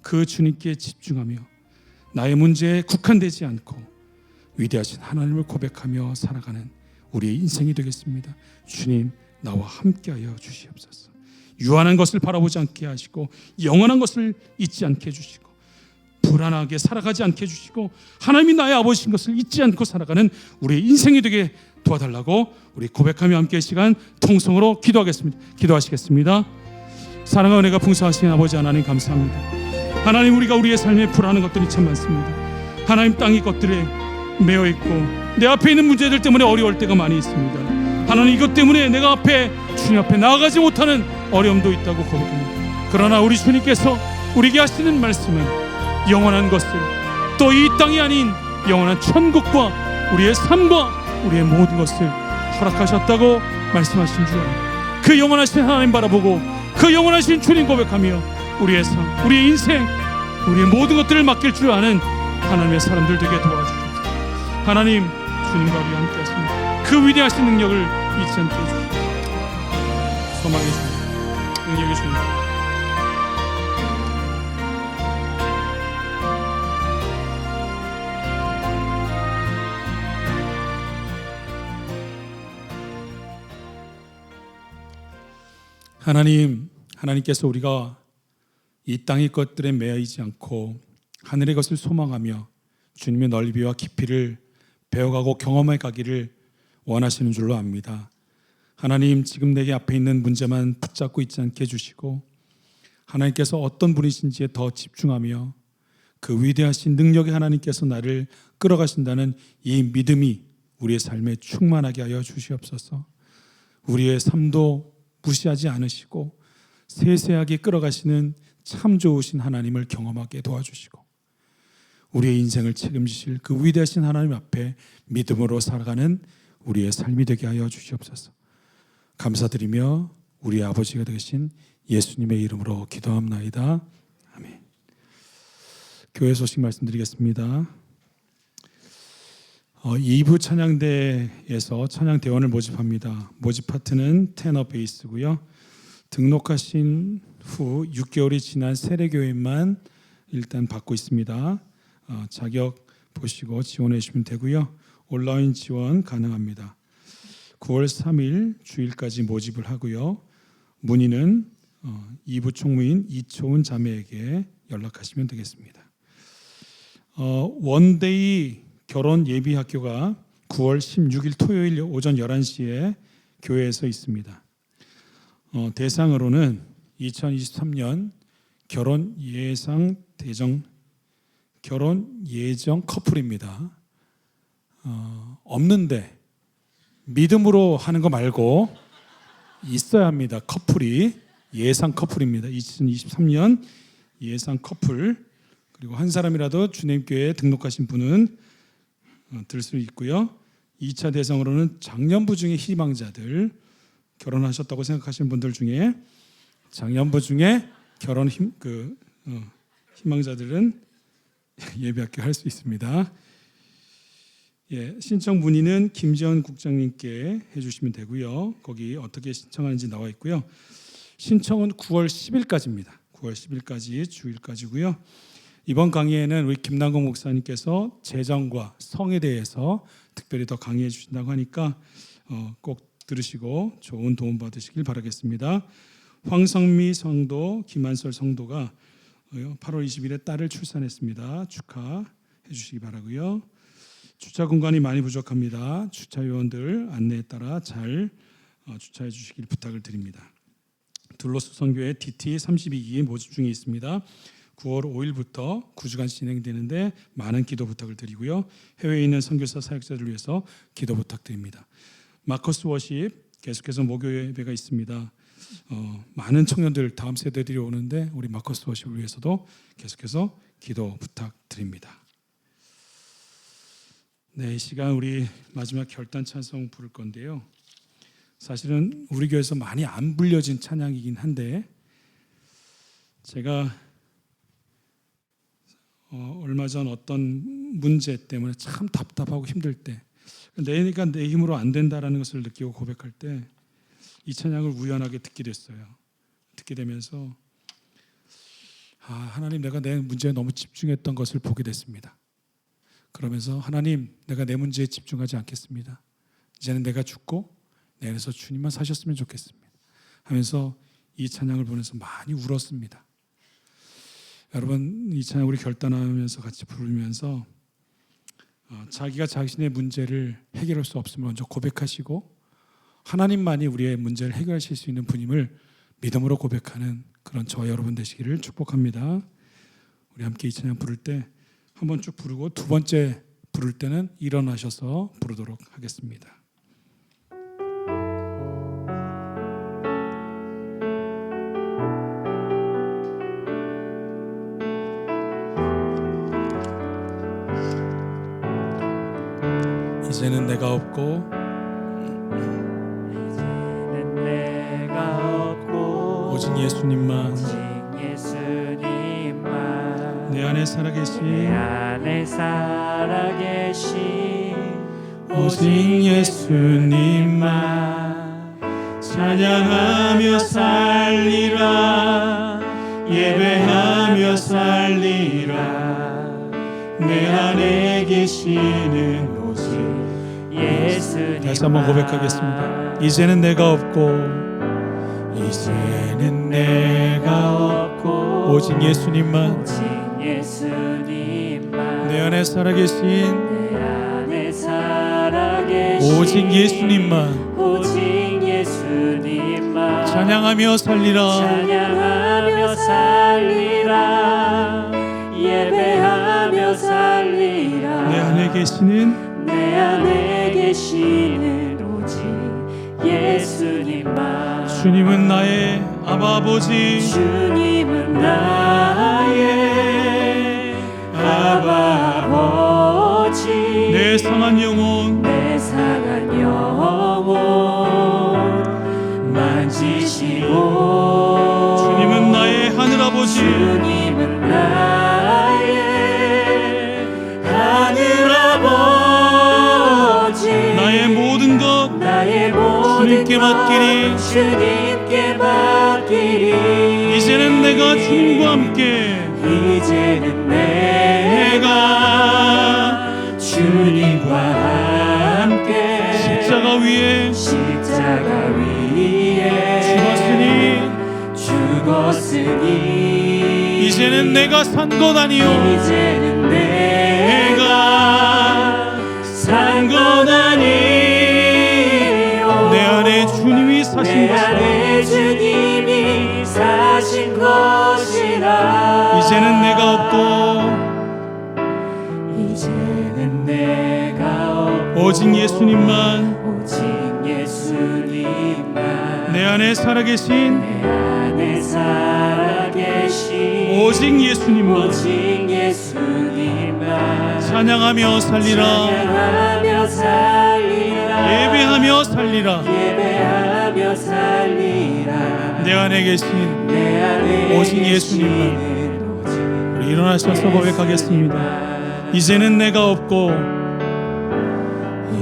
A: 그 주님께 집중하며 나의 문제에 국한되지 않고 위대하신 하나님을 고백하며 살아가는 우리의 인생이 되겠습니다. 주님, 나와 함께하여 주시옵소서. 유한한 것을 바라보지 않게 하시고 영원한 것을 잊지 않게 해주시고 불안하게 살아가지 않게 해주시고 하나님이 나의 아버지인 것을 잊지 않고 살아가는 우리의 인생이 되게 도와달라고 우리 고백하며 함께 시간 통성으로 기도하겠습니다. 기도하시겠습니다. 사랑과 은혜가 풍성하신 아버지 하나님 감사합니다. 하나님, 우리가 우리의 삶에 불안한 것들이 참 많습니다. 하나님, 땅이 것들에 매여 있고 내 앞에 있는 문제들 때문에 어려울 때가 많이 있습니다. 하나님, 이것 때문에 내가 주님 앞에 나아가지 못하는 어려움도 있다고 고백합니다. 그러나 우리 주님께서 우리에게 하시는 말씀은 영원한 것을, 또 이 땅이 아닌 영원한 천국과 우리의 삶과 우리의 모든 것을 허락하셨다고 말씀하신 줄 알고 그 영원하신 하나님 바라보고 그 영원하신 주님 고백하며 우리의 삶, 우리의 인생, 우리의 모든 것들을 맡길 줄 아는 하나님의 사람들 되게 도와주십시오. 하나님, 주님과 우리 함께 하십니다. 그 위대하신 능력을 잊지 않게 해주십시오. 소망의 주님, 능력의 주님, 하나님께서 우리가 이 땅의 것들에 매이지 않고 하늘의 것을 소망하며 주님의 넓이와 깊이를 배워가고 경험해 가기를 원하시는 줄로 압니다. 하나님, 지금 내게 앞에 있는 문제만 붙잡고 있지 않게 해주시고 하나님께서 어떤 분이신지에 더 집중하며 그 위대하신 능력의 하나님께서 나를 끌어가신다는 이 믿음이 우리의 삶에 충만하게 하여 주시옵소서. 우리의 삶도 무시하지 않으시고 세세하게 끌어가시는 참 좋으신 하나님을 경험하게 도와주시고 우리의 인생을 책임지실 그 위대하신 하나님 앞에 믿음으로 살아가는 우리의 삶이 되게 하여 주시옵소서. 감사드리며 우리 아버지가 되신 예수님의 이름으로 기도합나이다. 아멘. 교회 소식 말씀드리겠습니다. 2부 찬양대에서 찬양대원을 모집합니다. 모집 파트는 테너 베이스고요. 등록하신 후 6개월이 지난 세례교인만 일단 받고 있습니다. 자격 보시고 지원해 주시면 되고요. 온라인 지원 가능합니다. 9월 3일 주일까지 모집을 하고요. 문의는 2부 총무인 이초은 자매에게 연락하시면 되겠습니다. 원데이 결혼 예비 학교가 9월 16일 토요일 오전 11시에 교회에서 있습니다. 대상으로는 2023년 결혼 예정 커플입니다. 없는데 믿음으로 하는 거 말고 있어야 합니다. 커플이 예상 커플입니다. 2023년 예상 커플, 그리고 한 사람이라도 주님교회에 등록하신 분은 들 수 있고요. 2차 대상으로는 장년부 중에 희망자들, 결혼하셨다고 생각하시는 분들 중에 장년부 중에 결혼 희망자들은 예비학교 할 수 있습니다. 신청 문의는 김지원 국장님께 해주시면 되고요. 거기 어떻게 신청하는지 나와 있고요. 신청은 9월 10일까지입니다. 9월 10일까지 주일까지고요. 이번 강의에는 우리 김남국 목사님께서 재정과 성에 대해서 특별히 더 강의해 주신다고 하니까 꼭 들으시고 좋은 도움 받으시길 바라겠습니다. 황성미 성도, 김한설 성도가 8월 20일에 딸을 출산했습니다. 축하해 주시기 바라고요. 주차 공간이 많이 부족합니다. 주차 요원들 안내에 따라 잘 주차해 주시길 부탁을 드립니다. 둘로스 선교회 DT 32기 모집 중에 있습니다. 9월 5일부터 9주간 진행되는데 많은 기도 부탁을 드리고요. 해외에 있는 선교사 사역자들을 위해서 기도 부탁드립니다. 마커스 워십 계속해서 목요 예배가 있습니다. 많은 청년들 다음 세대들이 오는데 우리 마커스 워십을 위해서도 계속해서 기도 부탁드립니다. 네, 이 시간 우리 마지막 결단 찬송 부를 건데요. 사실은 우리 교회에서 많이 안 불려진 찬양이긴 한데 제가 얼마 전 어떤 문제 때문에 참 답답하고 힘들 때 내가 내 힘으로 안 된다라는 것을 느끼고 고백할 때 이 찬양을 우연하게 듣게 됐어요. 듣게 되면서 하나님, 내가 내 문제에 너무 집중했던 것을 보게 됐습니다. 그러면서 하나님, 내가 내 문제에 집중하지 않겠습니다. 이제는 내가 죽고 내 안에서 주님만 사셨으면 좋겠습니다 하면서 이 찬양을 보면서 많이 울었습니다. 여러분, 이 찬양 우리 결단하면서 같이 부르면서 자기가 자신의 문제를 해결할 수 없음을 먼저 고백하시고 하나님만이 우리의 문제를 해결하실 수 있는 분임을 믿음으로 고백하는 그런 저와 여러분 되시기를 축복합니다. 우리 함께 이 찬양 부를 때 한 번 쭉 부르고 두 번째 부를 때는 일어나셔서 부르도록 하겠습니다. 이제는 내가 없고
B: 이제는 내가 없고
A: 오직 예수님만
B: 오직 예수님만
A: 내 안에
B: 내
A: 살아계신
B: 안에 살아계신
A: 오직 예수님만 찬양하며 살리라 예배하며 살리라 내 안에 계시는 오직
B: 예수님만.
A: 다시 한번 고백하겠습니다. 이제는 내가 없고 이제는 내가 없고 오직 예수님만
B: 오직 예수님만
A: 내 안에 살아계신
B: 내 안에 살아계신
A: 오직 예수님만
B: 오직 예수님만
A: 찬양하며 살리라
B: 찬양하며 살리라 예배하며 살리라
A: 내 안에 계시는
B: 내 안에 계시는 오직 예수님만
A: 주님은 나의 아바 아버지
B: 주님은 나의 아바 아버지
A: 내 상한 영혼
B: 내 상한 영혼 만지시고
A: 주님은 나의 하늘 아버지
B: 주님은 나의 하늘 아버지
A: 나의 모든 것
B: 나의 모든
A: 주님께
B: 것
A: 맡기리
B: 주님께 맡기리
A: 이제는 내가 주님과 함께
B: 이제는 내가 주님과 함께
A: 십자가 위에
B: 십자가 위에 죽었으니
A: 이제는 내가 산 것 아니요
B: 이제는 내가 산 것 아니요
A: 내 안에 주님이 사신
B: 내
A: 것이라
B: 안에 주님이 사신 것이라
A: 이제는 내가 없고
B: 이제는 내가 없고
A: 오직 예수님만
B: 오직 예수님만
A: 내 안에 살아계신
B: 내 안에 살아계신
A: 오직 예수님만
B: 오직 예수님만
A: 찬양하며 살리라
B: 찬양하며 살리라
A: 예배하며 살리라
B: 예배하며 살리라
A: 내 안에 계신
B: 내 안에
A: 오직 예수님만
B: 계시는 오직
A: 우리 일어나셔서 고백하겠습니다. 이제는 내가 없고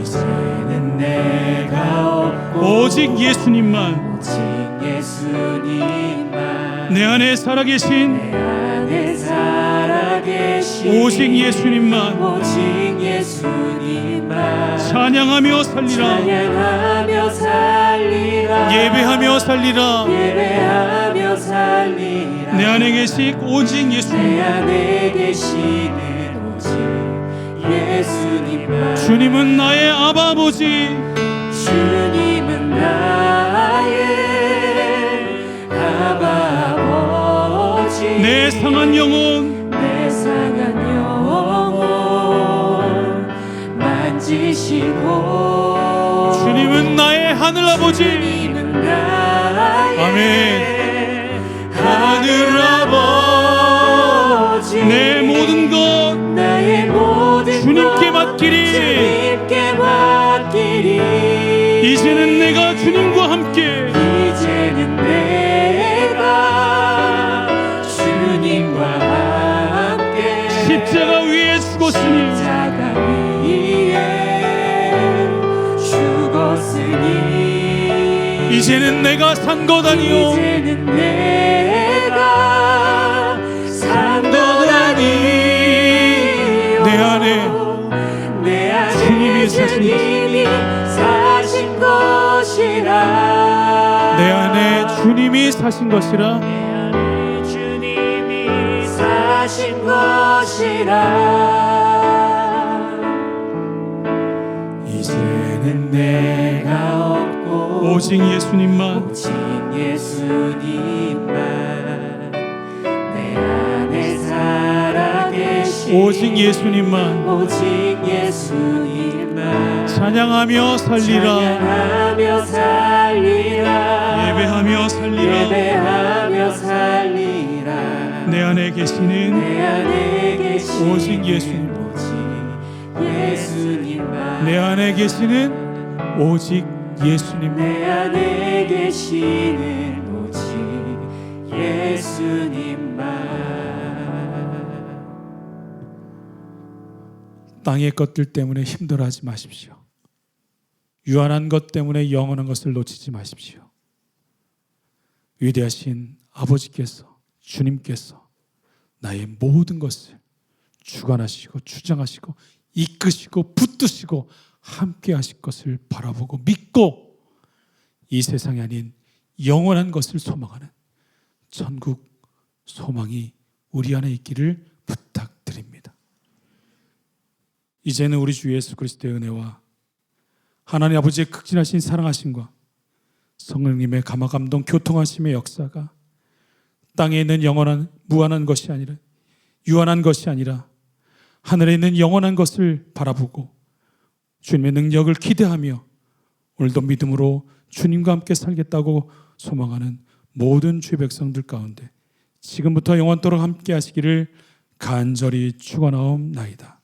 B: 이제는 내가 없고
A: 오직 예수님만
B: 오직 예수님만
A: 내 안에 살아계신
B: 내 안에 살아계신
A: 오직 예수님만
B: 오직 예수님만
A: 찬양하며 살리라
B: 찬양하며 살리라
A: 예배하며 살리라
B: 예배하며 살리라
A: 내 안에 계신 오직
B: 내
A: 예수님
B: 안에 계시는 오직 예수님만
D: 주님은 나의 아버지
B: 주님은 나의 아버지
D: 내 상한 영혼
B: 내 상한 영혼 만지시고
D: 주님은 나의 하늘아버지
B: 주님은 나의
D: 아멘.
B: 하늘아버지
D: 내 모든 것
B: 나의 모든
D: 주님께
B: 것
D: 맡기리
B: 주님께 맡기리
D: 이제는 내가 주님과 함께
B: 이제는 내가 주님과 함께
D: 십자가 위에 죽었으니
B: 십자가 위에 죽었으니
D: 이제는 내가 산 것 아니요
B: 이제는 내가 산 것 아니요
D: 내 안에
B: 내 안에
D: 주님이 사신
B: 주님이 사신 것이라
D: 내 안에 주님이 사신 것이라
B: 내 안에 주님이 사신 것이라
D: 이제는
B: 내가 없고
D: 오직 예수님만
B: 오직 예수님만 내 안에 살아계신
D: 오직 예수님만
B: 오직 예수님만
D: 찬양하며 살리라
B: 찬양하며 살리라
D: 예배하며 살리라
B: 예배하며 살리라
D: 내 안에 계시는
B: 내 안에 계신
D: 오직 예수님
B: 오직 예수님만
D: 내 안에 계시는 오직 예수님
B: 내 안에 계시는 오직 예수님만
D: 땅의 것들 때문에 힘들어하지 마십시오. 유한한 것 때문에 영원한 것을 놓치지 마십시오. 위대하신 아버지께서 주님께서 나의 모든 것을 주관하시고 주장하시고 이끄시고 붙드시고 함께 하실 것을 바라보고 믿고 이 세상이 아닌 영원한 것을 소망하는 천국 소망이 우리 안에 있기를 부탁드립니다. 이제는 우리 주 예수 그리스도의 은혜와 하나님 아버지의 극진하신 사랑하심과 성령님의 감화감동 교통하심의 역사가 땅에 있는 영원한 무한한 것이 아니라 유한한 것이 아니라 하늘에 있는 영원한 것을 바라보고 주님의 능력을 기대하며 오늘도 믿음으로 주님과 함께 살겠다고 소망하는 모든 주의 백성들 가운데 지금부터 영원토록 함께 하시기를 간절히 축원하옵나이다.